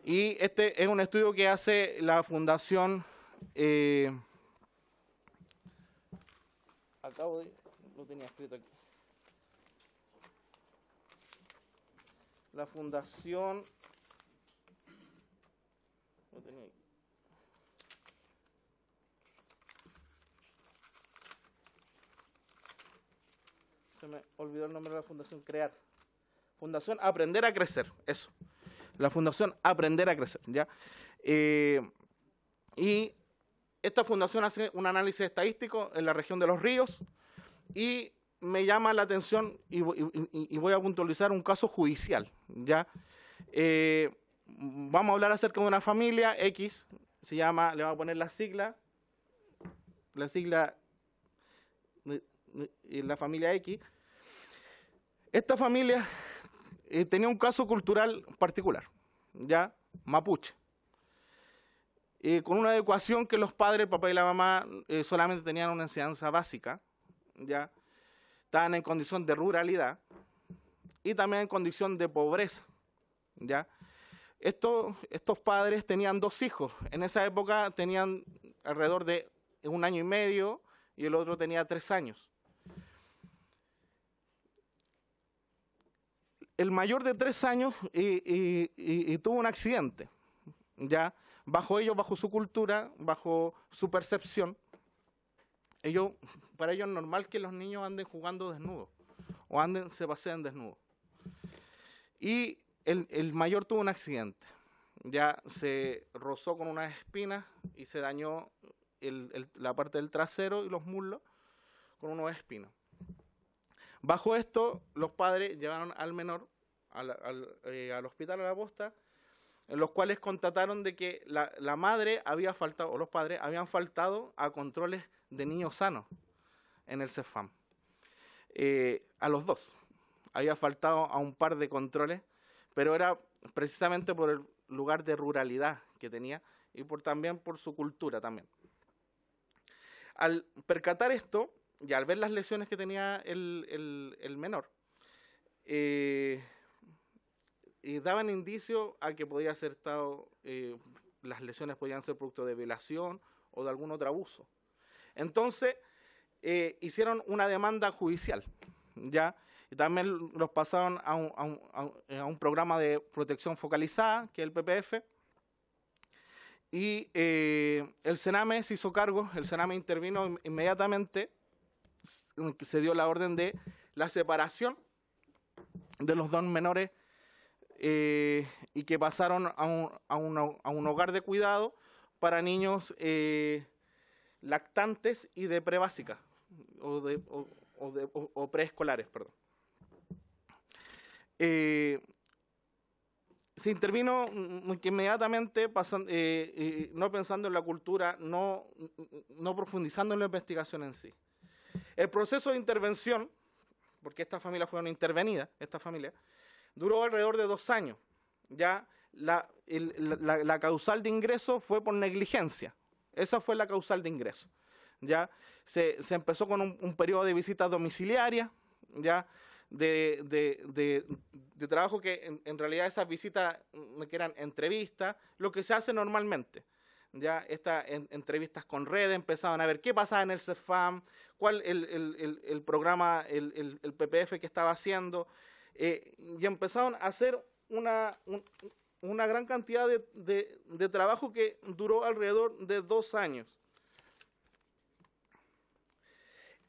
Y este es un estudio que hace la Fundación, lo tenía escrito aquí, la Fundación, lo tenía aquí. Se me olvidó el nombre de la Fundación CREAR. Fundación Aprender a Crecer, eso. La Fundación Aprender a Crecer, ¿ya? Y esta fundación hace un análisis estadístico en la región de Los Ríos y me llama la atención y voy a puntualizar un caso judicial, ¿ya? Vamos a hablar acerca de una familia X, se llama, le vamos a poner la sigla la familia X. Esta familia tenía un caso cultural particular, ya, mapuche, con una adecuación que los padres, el papá y la mamá, solamente tenían una enseñanza básica, ya, estaban en condición de ruralidad y también en condición de pobreza, ya. Estos padres tenían 2 hijos, en esa época tenían alrededor de 1 año y medio y el otro tenía 3 años. El mayor de 3 años y tuvo un accidente, ya, bajo su cultura, bajo su percepción. Para ellos es normal que los niños anden jugando desnudos o se paseen desnudos. Y el mayor tuvo un accidente, ya se rozó con unas espinas y se dañó la parte del trasero y los muslos con unos espinos. Bajo esto, los padres llevaron al menor al hospital a la posta, en los cuales constataron de que la madre había faltado, o los padres habían faltado a controles de niños sanos en el CEFAM. A los 2. Había faltado a un par de controles, pero era precisamente por el lugar de ruralidad que tenía y también por su cultura también. Al percatar esto, y al ver las lesiones que tenía el menor, daban indicio a que podía ser las lesiones podían ser producto de violación o de algún otro abuso. Entonces, hicieron una demanda judicial, ¿ya? Y también los pasaron a un programa de protección focalizada, que es el PPF, y el Sename se hizo cargo, el Sename intervino inmediatamente, se dio la orden de la separación de los 2 menores y que pasaron a un hogar de cuidado para niños lactantes y de prebásica o preescolares, perdón. Se intervino que inmediatamente, no pensando en la cultura, no profundizando en la investigación en sí. El proceso de intervención, porque esta familia fue una intervenida, duró alrededor de 2 años. Ya la causal de ingreso fue por negligencia. Esa fue la causal de ingreso. Ya se empezó con un periodo de visitas domiciliarias, ya de trabajo que en realidad esas visitas que eran entrevistas, lo que se hace normalmente. Ya estas entrevistas con redes, empezaban a ver qué pasaba en el CEFAM, cuál el programa, el PPF que estaba haciendo, y empezaron a hacer una gran cantidad de trabajo que duró alrededor de 2 años.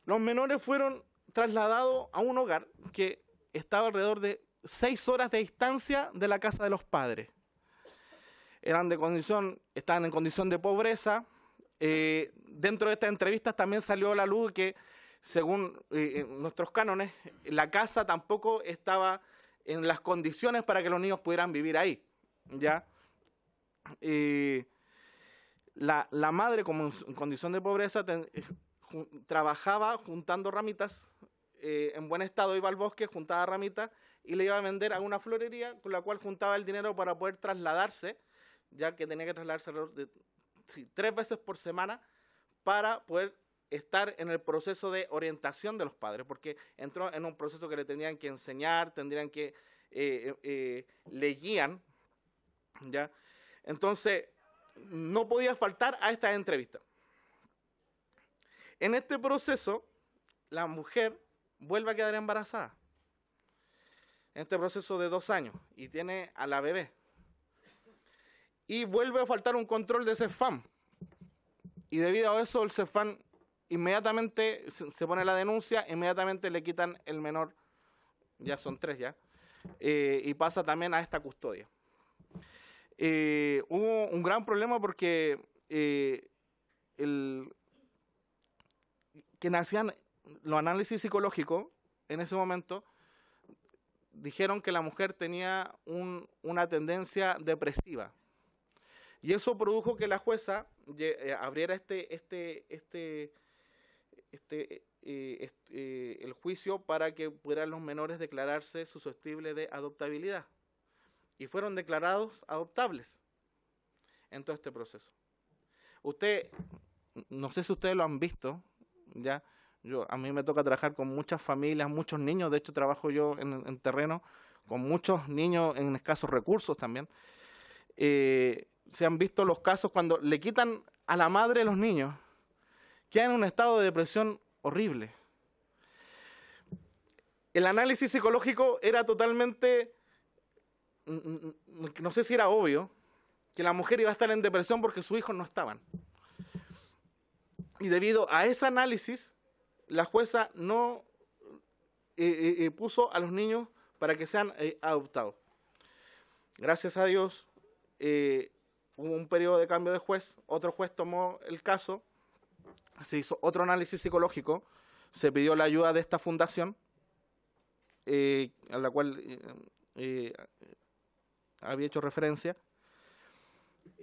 Los menores fueron trasladados a un hogar que estaba alrededor de 6 horas de distancia de la casa de los padres. Estaban en condición de pobreza. Dentro de estas entrevistas también salió a la luz que, según nuestros cánones, la casa tampoco estaba en las condiciones para que los niños pudieran vivir ahí, ¿ya? La madre, como en condición de pobreza, trabajaba juntando ramitas, en buen estado iba al bosque, juntaba ramitas y le iba a vender a una florería con la cual juntaba el dinero para poder trasladarse, ya que tenía que trasladarse alrededor de 3 veces por semana para poder estar en el proceso de orientación de los padres, porque entró en un proceso que le tenían que enseñar, tendrían que le guían, ¿ya? Entonces, no podía faltar a esta entrevista. En este proceso, la mujer vuelve a quedar embarazada, en este proceso de 2 años, y tiene a la bebé. Y vuelve a faltar un control de CEFAM. Y debido a eso, el CEFAM inmediatamente se pone la denuncia, inmediatamente le quitan el menor, ya son 3 ya, y pasa también a esta custodia. Hubo un gran problema porque quienes hacían los análisis psicológicos en ese momento dijeron que la mujer tenía una tendencia depresiva. Y eso produjo que la jueza abriera el juicio para que pudieran los menores declararse susceptibles de adoptabilidad. Y fueron declarados adoptables en todo este proceso. No sé si ustedes lo han visto, ya. A mí me toca trabajar con muchas familias, muchos niños. De hecho, trabajo yo en terreno con muchos niños en escasos recursos también. Se han visto los casos cuando le quitan a la madre los niños, quedan en un estado de depresión horrible. El análisis psicológico era totalmente, no sé si era obvio, que la mujer iba a estar en depresión porque sus hijos no estaban. Y debido a ese análisis, la jueza no puso a los niños para que sean adoptados. Gracias a Dios, hubo un periodo de cambio de juez, otro juez tomó el caso, se hizo otro análisis psicológico, se pidió la ayuda de esta fundación, a la cual había hecho referencia,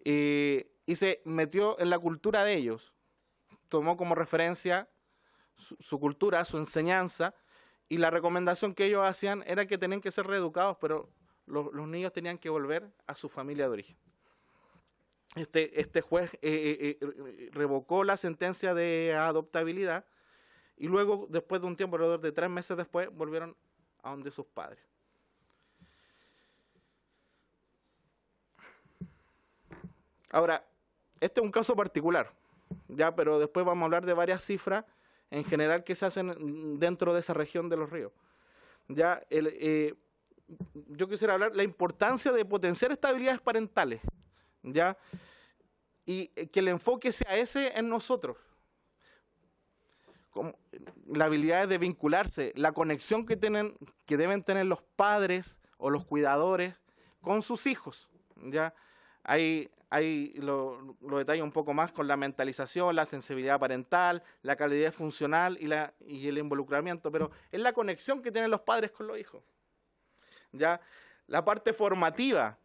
y se metió en la cultura de ellos, tomó como referencia su cultura, su enseñanza, y la recomendación que ellos hacían era que tenían que ser reeducados, pero los niños tenían que volver a su familia de origen. Este juez revocó la sentencia de adoptabilidad y luego, después de un tiempo, alrededor de 3 meses después, volvieron a donde sus padres. Ahora, este es un caso particular, ya, pero después vamos a hablar de varias cifras en general que se hacen dentro de esa región de los ríos. Ya, yo quisiera hablar de la importancia de potenciar estas habilidades parentales, ya, y que el enfoque sea ese en nosotros. Como la habilidad de vincularse, la conexión que deben tener los padres o los cuidadores con sus hijos, ya. Ahí lo detallo un poco más con la mentalización, la sensibilidad parental, la calidad funcional y el involucramiento, pero es la conexión que tienen los padres con los hijos. ¿Ya? La parte formativa,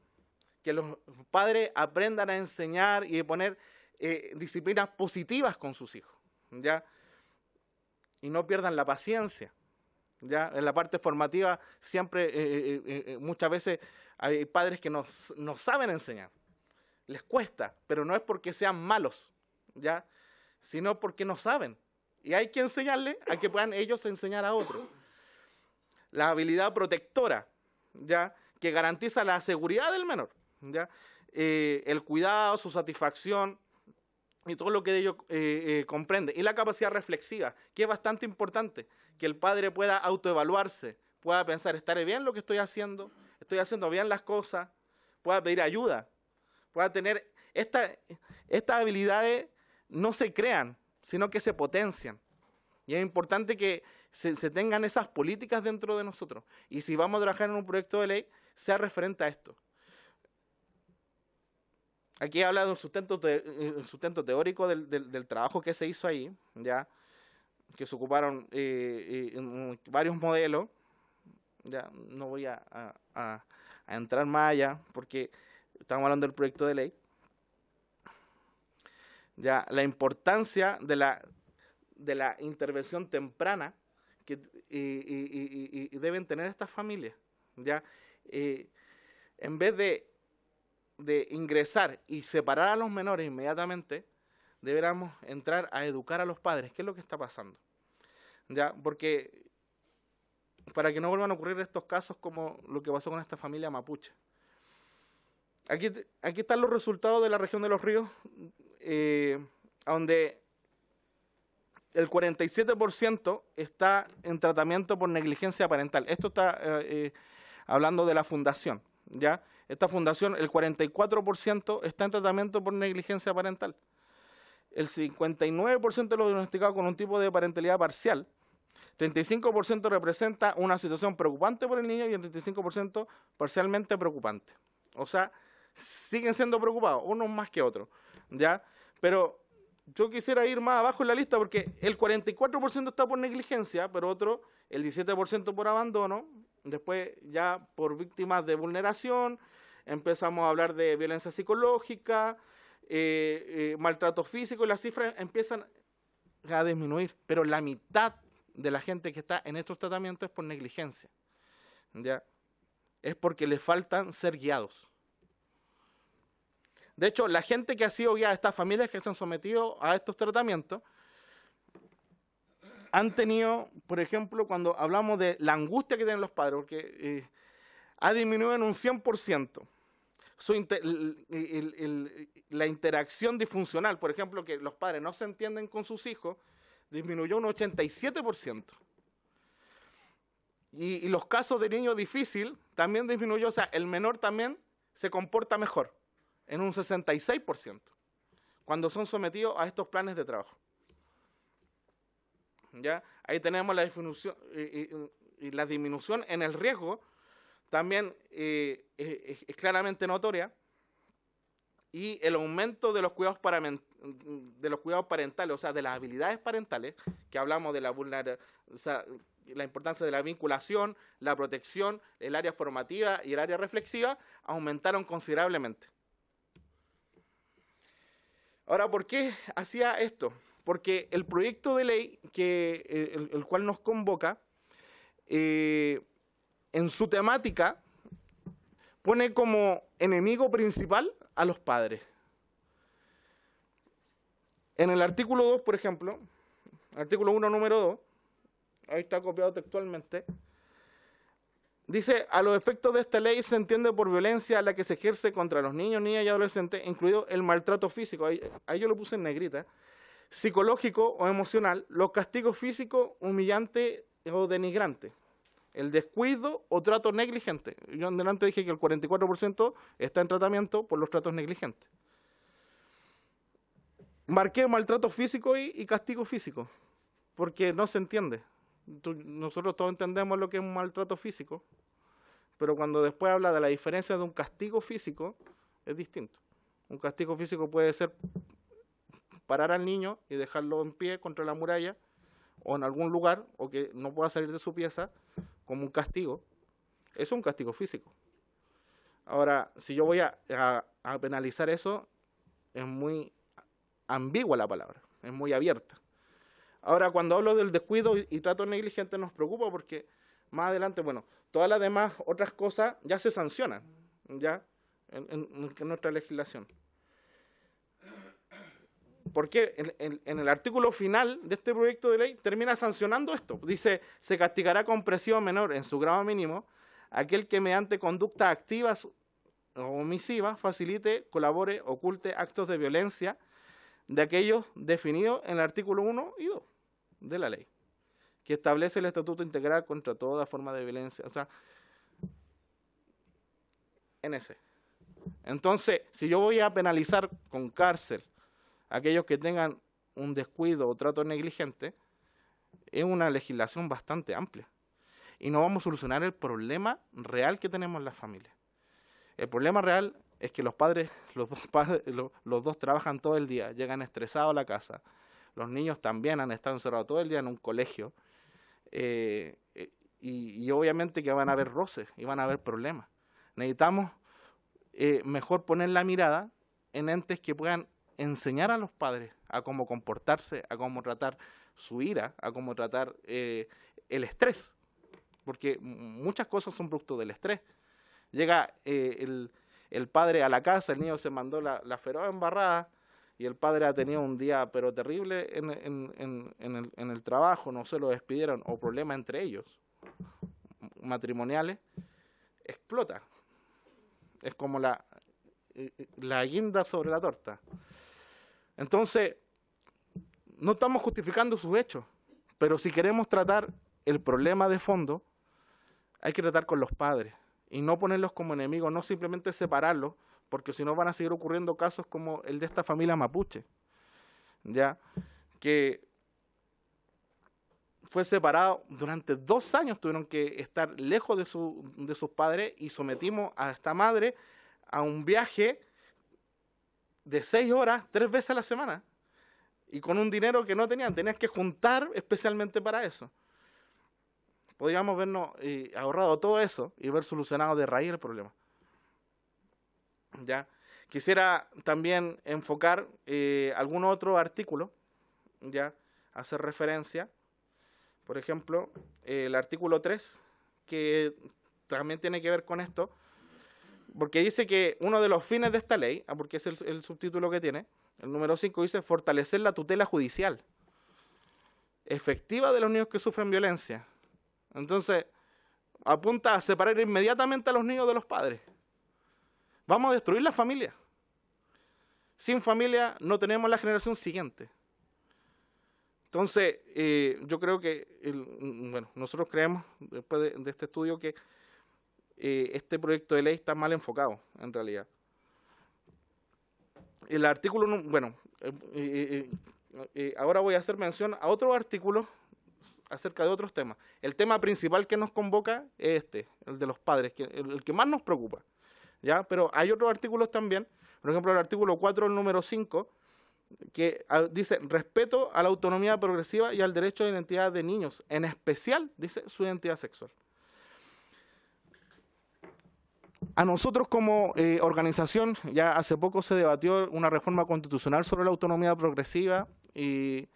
que los padres aprendan a enseñar y a poner disciplinas positivas con sus hijos, ¿ya? Y no pierdan la paciencia. ¿Ya? En la parte formativa siempre, muchas veces hay padres que no saben enseñar. Les cuesta, pero no es porque sean malos, ¿ya? Sino porque no saben. Y hay que enseñarles a que puedan ellos enseñar a otros. La habilidad protectora, ¿ya? Que garantiza la seguridad del menor, ¿ya? El cuidado, su satisfacción y todo lo que ello comprende. Y la capacidad reflexiva, que es bastante importante, que el padre pueda autoevaluarse, pueda pensar, ¿estaré bien lo que estoy haciendo bien las cosas? Pueda pedir ayuda. Pueda tener estas habilidades, no se crean, sino que se potencian. Y es importante que se tengan esas políticas dentro de nosotros. Y si vamos a trabajar en un proyecto de ley, sea referente a esto. Aquí habla de un sustento teórico del trabajo que se hizo ahí, ya, que se ocuparon varios modelos. Ya no voy a entrar más allá, porque estamos hablando del proyecto de ley. Ya, la importancia de la intervención temprana que y deben tener estas familias, ¿ya? En vez de ingresar y separar a los menores inmediatamente, deberíamos entrar a educar a los padres. ¿Qué es lo que está pasando? ¿Ya? Porque para que no vuelvan a ocurrir estos casos como lo que pasó con esta familia mapuche. Aquí están los resultados de la región de los ríos, donde el 47% está en tratamiento por negligencia parental. Esto está hablando de la fundación, ¿ya? Esta fundación, el 44% está en tratamiento por negligencia parental. El 59% de los diagnosticados con un tipo de parentalidad parcial. 35% representa una situación preocupante por el niño y el 35% parcialmente preocupante. O sea, siguen siendo preocupados, unos más que otros, ¿ya? Pero yo quisiera ir más abajo en la lista porque el 44% está por negligencia, pero otro, el 17% por abandono, después ya por víctimas de vulneración, empezamos a hablar de violencia psicológica, maltrato físico, y las cifras empiezan a disminuir, pero la mitad de la gente que está en estos tratamientos es por negligencia, ¿ya? Es porque les faltan ser guiados. De hecho, la gente que ha sido guiada, estas familias que se han sometido a estos tratamientos, han tenido, por ejemplo, cuando hablamos de la angustia que tienen los padres, porque ha disminuido en un 100%. La interacción disfuncional, por ejemplo, que los padres no se entienden con sus hijos, disminuyó un 87%. Y los casos de niño difícil también disminuyó, o sea, el menor también se comporta mejor, en un 66%, cuando son sometidos a estos planes de trabajo. ¿Ya? Ahí tenemos la disminución, y la disminución en el riesgo también es claramente notoria, y el aumento de los cuidados parentales, o sea, de las habilidades parentales, que hablamos de o sea, la importancia de la vinculación, la protección, el área formativa y el área reflexiva, aumentaron considerablemente. Ahora, ¿por qué hacía esto? Porque el proyecto de ley el cual nos convoca, en su temática, pone como enemigo principal a los padres. En el artículo 2, por ejemplo, artículo 1, número 2, ahí está copiado textualmente, dice: a los efectos de esta ley se entiende por violencia la que se ejerce contra los niños, niñas y adolescentes, incluido el maltrato físico, ahí yo lo puse en negrita, psicológico o emocional, los castigos físicos humillantes o denigrantes, el descuido o trato negligente. Yo antes dije que el 44% está en tratamiento por los tratos negligentes. Marqué maltrato físico y castigo físico, porque no se entiende. Nosotros todos entendemos lo que es un maltrato físico, pero cuando después habla de la diferencia de un castigo físico, es distinto. Un castigo físico puede ser parar al niño y dejarlo en pie contra la muralla o en algún lugar, o que no pueda salir de su pieza, como un castigo. Es un castigo físico. Ahora, si yo voy a penalizar eso, es muy ambigua la palabra, es muy abierta. Ahora, cuando hablo del descuido y trato negligente, nos preocupa porque más adelante, bueno, todas las demás otras cosas ya se sancionan, ya en nuestra legislación. Porque en el artículo final de este proyecto de ley termina sancionando esto. Dice: se castigará con presión menor en su grado mínimo aquel que mediante conductas activas o omisivas facilite, colabore, oculte actos de violencia de aquellos definidos en el artículo 1 y 2 de la ley, que establece el Estatuto Integral contra toda forma de violencia. O sea, en ese. Entonces, si yo voy a penalizar con cárcel a aquellos que tengan un descuido o trato negligente, es una legislación bastante amplia. Y no vamos a solucionar el problema real que tenemos en las familias. El problema real es que los dos trabajan todo el día, llegan estresados a la casa. Los niños también han estado encerrados todo el día en un colegio. Y obviamente que van a haber roces y van a haber problemas. Necesitamos mejor poner la mirada en entes que puedan enseñar a los padres a cómo comportarse, a cómo tratar su ira, a cómo tratar el estrés, porque muchas cosas son producto del estrés. Llega el padre a la casa, el niño se mandó la feroz embarrada, y el padre ha tenido un día pero terrible en el trabajo, no se lo despidieron, o problemas entre ellos, matrimoniales, explota. Es como la guinda sobre la torta. Entonces, no estamos justificando sus hechos, pero si queremos tratar el problema de fondo, hay que tratar con los padres y no ponerlos como enemigos, no simplemente separarlos, porque si no van a seguir ocurriendo casos como el de esta familia mapuche, ya que fue separado durante 2 años, tuvieron que estar lejos de sus padres, y sometimos a esta madre a un viaje de 6 horas, 3 veces a la semana, y con un dinero que no tenían que juntar especialmente para eso. Podríamos habernos ahorrado todo eso y haber solucionado de raíz el problema. ¿Ya? Quisiera también enfocar algún otro artículo, ya, hacer referencia, por ejemplo, el artículo 3, que también tiene que ver con esto, porque dice que uno de los fines de esta ley, porque es el subtítulo que tiene, el número 5 dice fortalecer la tutela judicial efectiva de los niños que sufren violencia. Entonces, apunta a separar inmediatamente a los niños de los padres. Vamos a destruir la familia. Sin familia no tenemos la generación siguiente. Entonces, yo creo que, nosotros creemos, después de este estudio, que este proyecto de ley está mal enfocado, en realidad. El artículo, ahora voy a hacer mención a otros artículos acerca de otros temas. El tema principal que nos convoca es el de los padres, el que más nos preocupa, ¿ya? Pero hay otros artículos también, por ejemplo, el artículo 4, el número 5, que dice respeto a la autonomía progresiva y al derecho de identidad de niños, en especial, dice, su identidad sexual. A nosotros como organización, ya hace poco se debatió una reforma constitucional sobre la autonomía progresiva y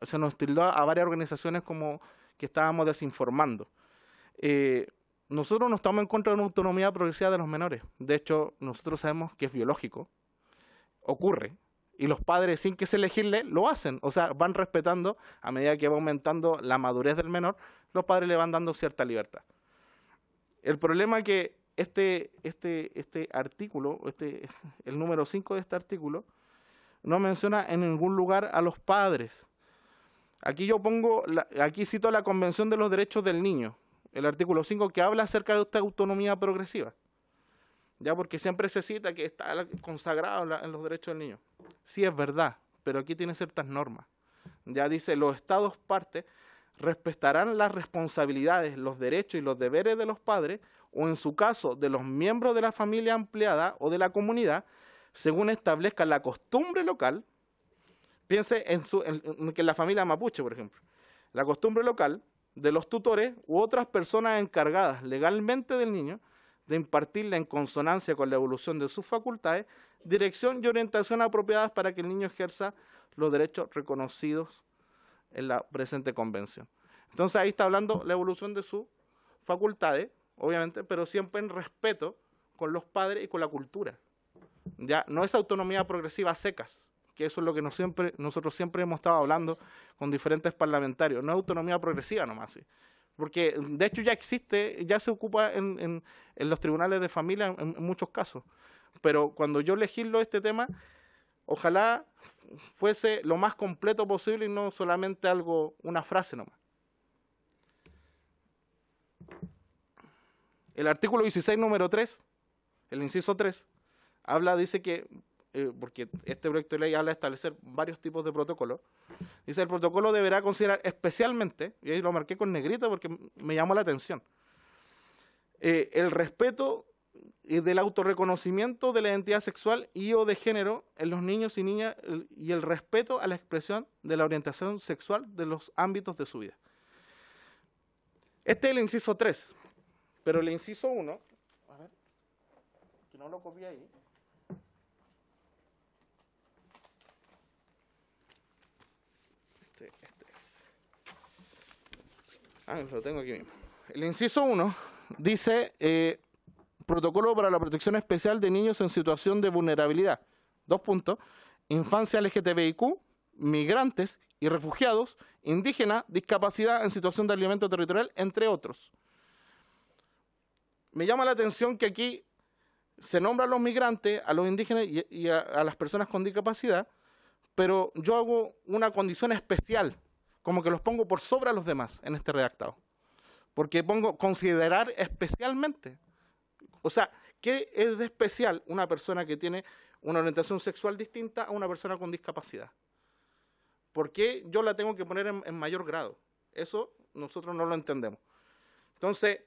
se nos tildó a varias organizaciones como que estábamos desinformando. Nosotros no estamos en contra de una autonomía progresiva de los menores. De hecho, nosotros sabemos que es biológico, ocurre, y los padres, sin que se legisle, lo hacen. O sea, van respetando, a medida que va aumentando la madurez del menor, los padres le van dando cierta libertad. El problema es que este artículo, el número 5 de este artículo, no menciona en ningún lugar a los padres. Aquí yo aquí cito la Convención de los Derechos del Niño, el artículo 5, que habla acerca de esta autonomía progresiva. Ya, porque siempre se cita que está consagrado en los derechos del niño. Sí, es verdad, pero aquí tiene ciertas normas. Ya dice, los estados partes respetarán las responsabilidades, los derechos y los deberes de los padres, o en su caso, de los miembros de la familia ampliada o de la comunidad, según establezca la costumbre local. Piense en que la familia mapuche, por ejemplo, la costumbre local de los tutores u otras personas encargadas legalmente del niño de impartirle en consonancia con la evolución de sus facultades, dirección y orientación apropiadas para que el niño ejerza los derechos reconocidos en la presente convención. Entonces ahí está hablando la evolución de sus facultades, obviamente, pero siempre en respeto con los padres y con la cultura. Ya no es autonomía progresiva a secas, que eso es lo que nosotros siempre hemos estado hablando con diferentes parlamentarios, no es autonomía progresiva nomás, ¿sí? Porque de hecho ya existe, ya se ocupa en los tribunales de familia en muchos casos. Pero cuando yo legislo este tema, ojalá fuese lo más completo posible y no solamente una frase nomás. El artículo 16, número 3, el inciso 3, dice que, porque este proyecto de ley habla de establecer varios tipos de protocolos, dice el protocolo deberá considerar especialmente, y ahí lo marqué con negrita porque me llamó la atención, el respeto del autorreconocimiento de la identidad sexual y o de género en los niños y niñas y el respeto a la expresión de la orientación sexual de los ámbitos de su vida. Este es el inciso 3, pero el inciso 1, a ver, que no lo copié ahí. Este es. Lo tengo aquí mismo. El inciso 1 dice protocolo para la protección especial de niños en situación de vulnerabilidad. 2 puntos. Infancia LGTBIQ, migrantes y refugiados, indígenas, discapacidad en situación de aislamiento territorial, entre otros. Me llama la atención que aquí se nombran a los migrantes, a los indígenas y a las personas con discapacidad, pero yo hago una condición especial, como que los pongo por sobre a los demás en este redactado. Porque pongo considerar especialmente. O sea, ¿qué es de especial una persona que tiene una orientación sexual distinta a una persona con discapacidad? ¿Por qué yo la tengo que poner en mayor grado? Eso nosotros no lo entendemos. Entonces,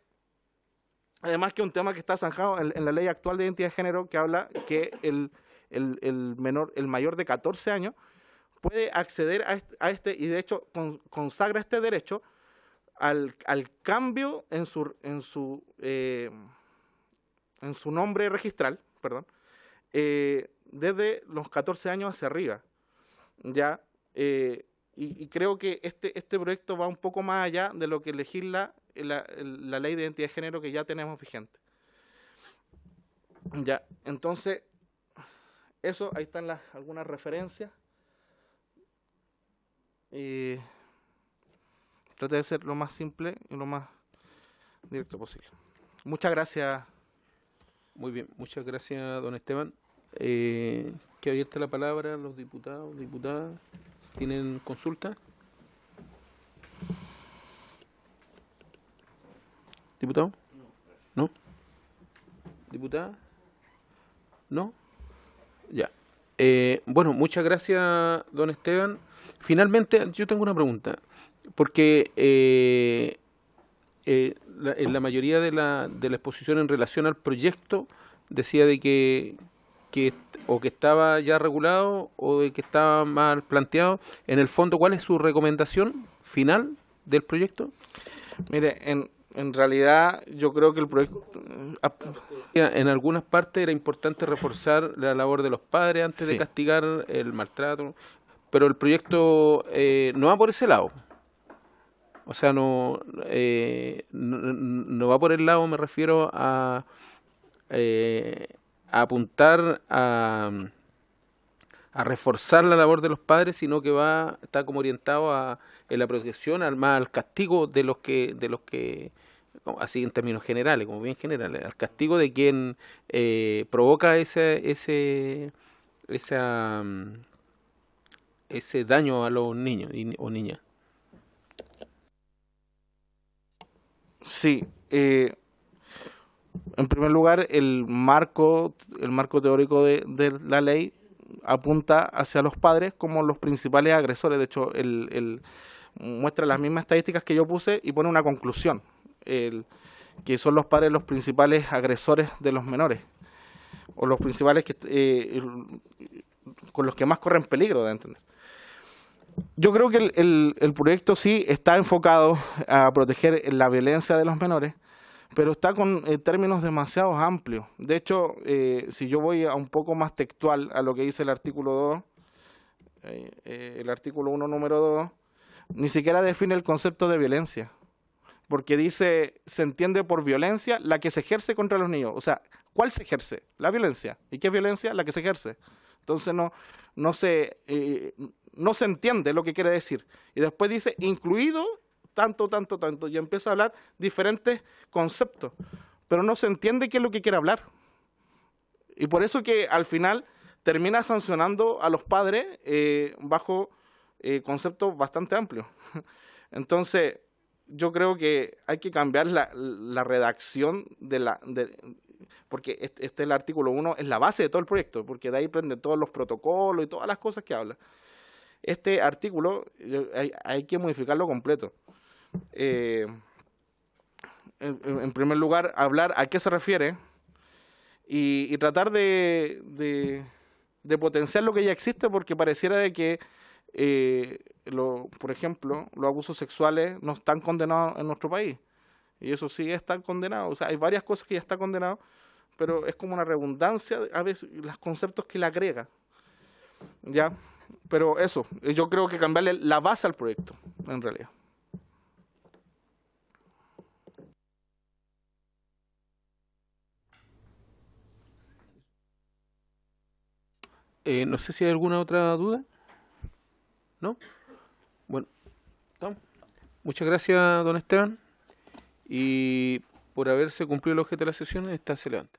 además que un tema que está zanjado en la ley actual de identidad de género, que habla que el mayor de 14 años puede acceder a este y de hecho consagra este derecho al cambio en su nombre registral, perdón, desde los 14 años hacia arriba. ¿Ya? Y creo que este proyecto va un poco más allá de lo que legisla la ley de identidad de género que ya tenemos vigente. Ya, entonces, eso, ahí están algunas referencias. Trate de ser lo más simple y lo más directo posible. Muchas gracias. Muy bien, muchas gracias, don Esteban. Que abierta la palabra a los diputados, diputadas. ¿Tienen consulta? ¿Diputado? ¿No? ¿Diputada? ¿No? Ya. Bueno, muchas gracias, don Esteban. Finalmente, yo tengo una pregunta, porque en la mayoría de la exposición en relación al proyecto decía de que o que estaba ya regulado o de que estaba mal planteado. En el fondo, ¿cuál es su recomendación final del proyecto? Mire, en realidad yo creo que el proyecto... En algunas partes era importante reforzar la labor de los padres antes Sí. de castigar el maltrato, pero el proyecto no va por ese lado. O sea, no va por el lado, me refiero a apuntar a reforzar la labor de los padres, sino que está como orientado en la protección, al castigo de los que así en términos generales, como bien generales, al castigo de quien provoca ese daño a los niños o niñas. Sí. En primer lugar, el marco teórico de la ley apunta hacia los padres como los principales agresores. De hecho, muestra las mismas estadísticas que yo puse y pone una conclusión, que son los padres los principales agresores de los menores, o los principales con los que más corren peligro, de entender. Yo creo que el proyecto sí está enfocado a proteger la violencia de los menores, pero está con términos demasiado amplios. De hecho, si yo voy a un poco más textual a lo que dice el artículo 2, el artículo 1, número 2, ni siquiera define el concepto de violencia, porque dice, se entiende por violencia la que se ejerce contra los niños. O sea, ¿cuál se ejerce? La violencia. ¿Y qué es violencia? La que se ejerce. Entonces no se entiende lo que quiere decir. Y después dice, incluido tanto, y empieza a hablar diferentes conceptos, pero no se entiende qué es lo que quiere hablar. Y por eso que al final termina sancionando a los padres bajo conceptos bastante amplios. Entonces, yo creo que hay que cambiar la redacción porque el artículo 1 es la base de todo el proyecto, porque de ahí prende todos los protocolos y todas las cosas que habla. Este artículo hay que modificarlo completo. En primer lugar, hablar a qué se refiere y tratar de potenciar lo que ya existe, porque pareciera de que, por ejemplo, los abusos sexuales no están condenados en nuestro país. Y eso sí está condenado. O sea, hay varias cosas que ya están condenadas, pero es como una redundancia a veces los conceptos que le agrega. ¿Ya? Pero eso, yo creo que cambiarle la base al proyecto, en realidad. No sé si hay alguna otra duda. ¿No? Bueno, estamos. Muchas gracias, don Esteban. Y por haberse cumplido el objeto de la sesión, esta se levanta.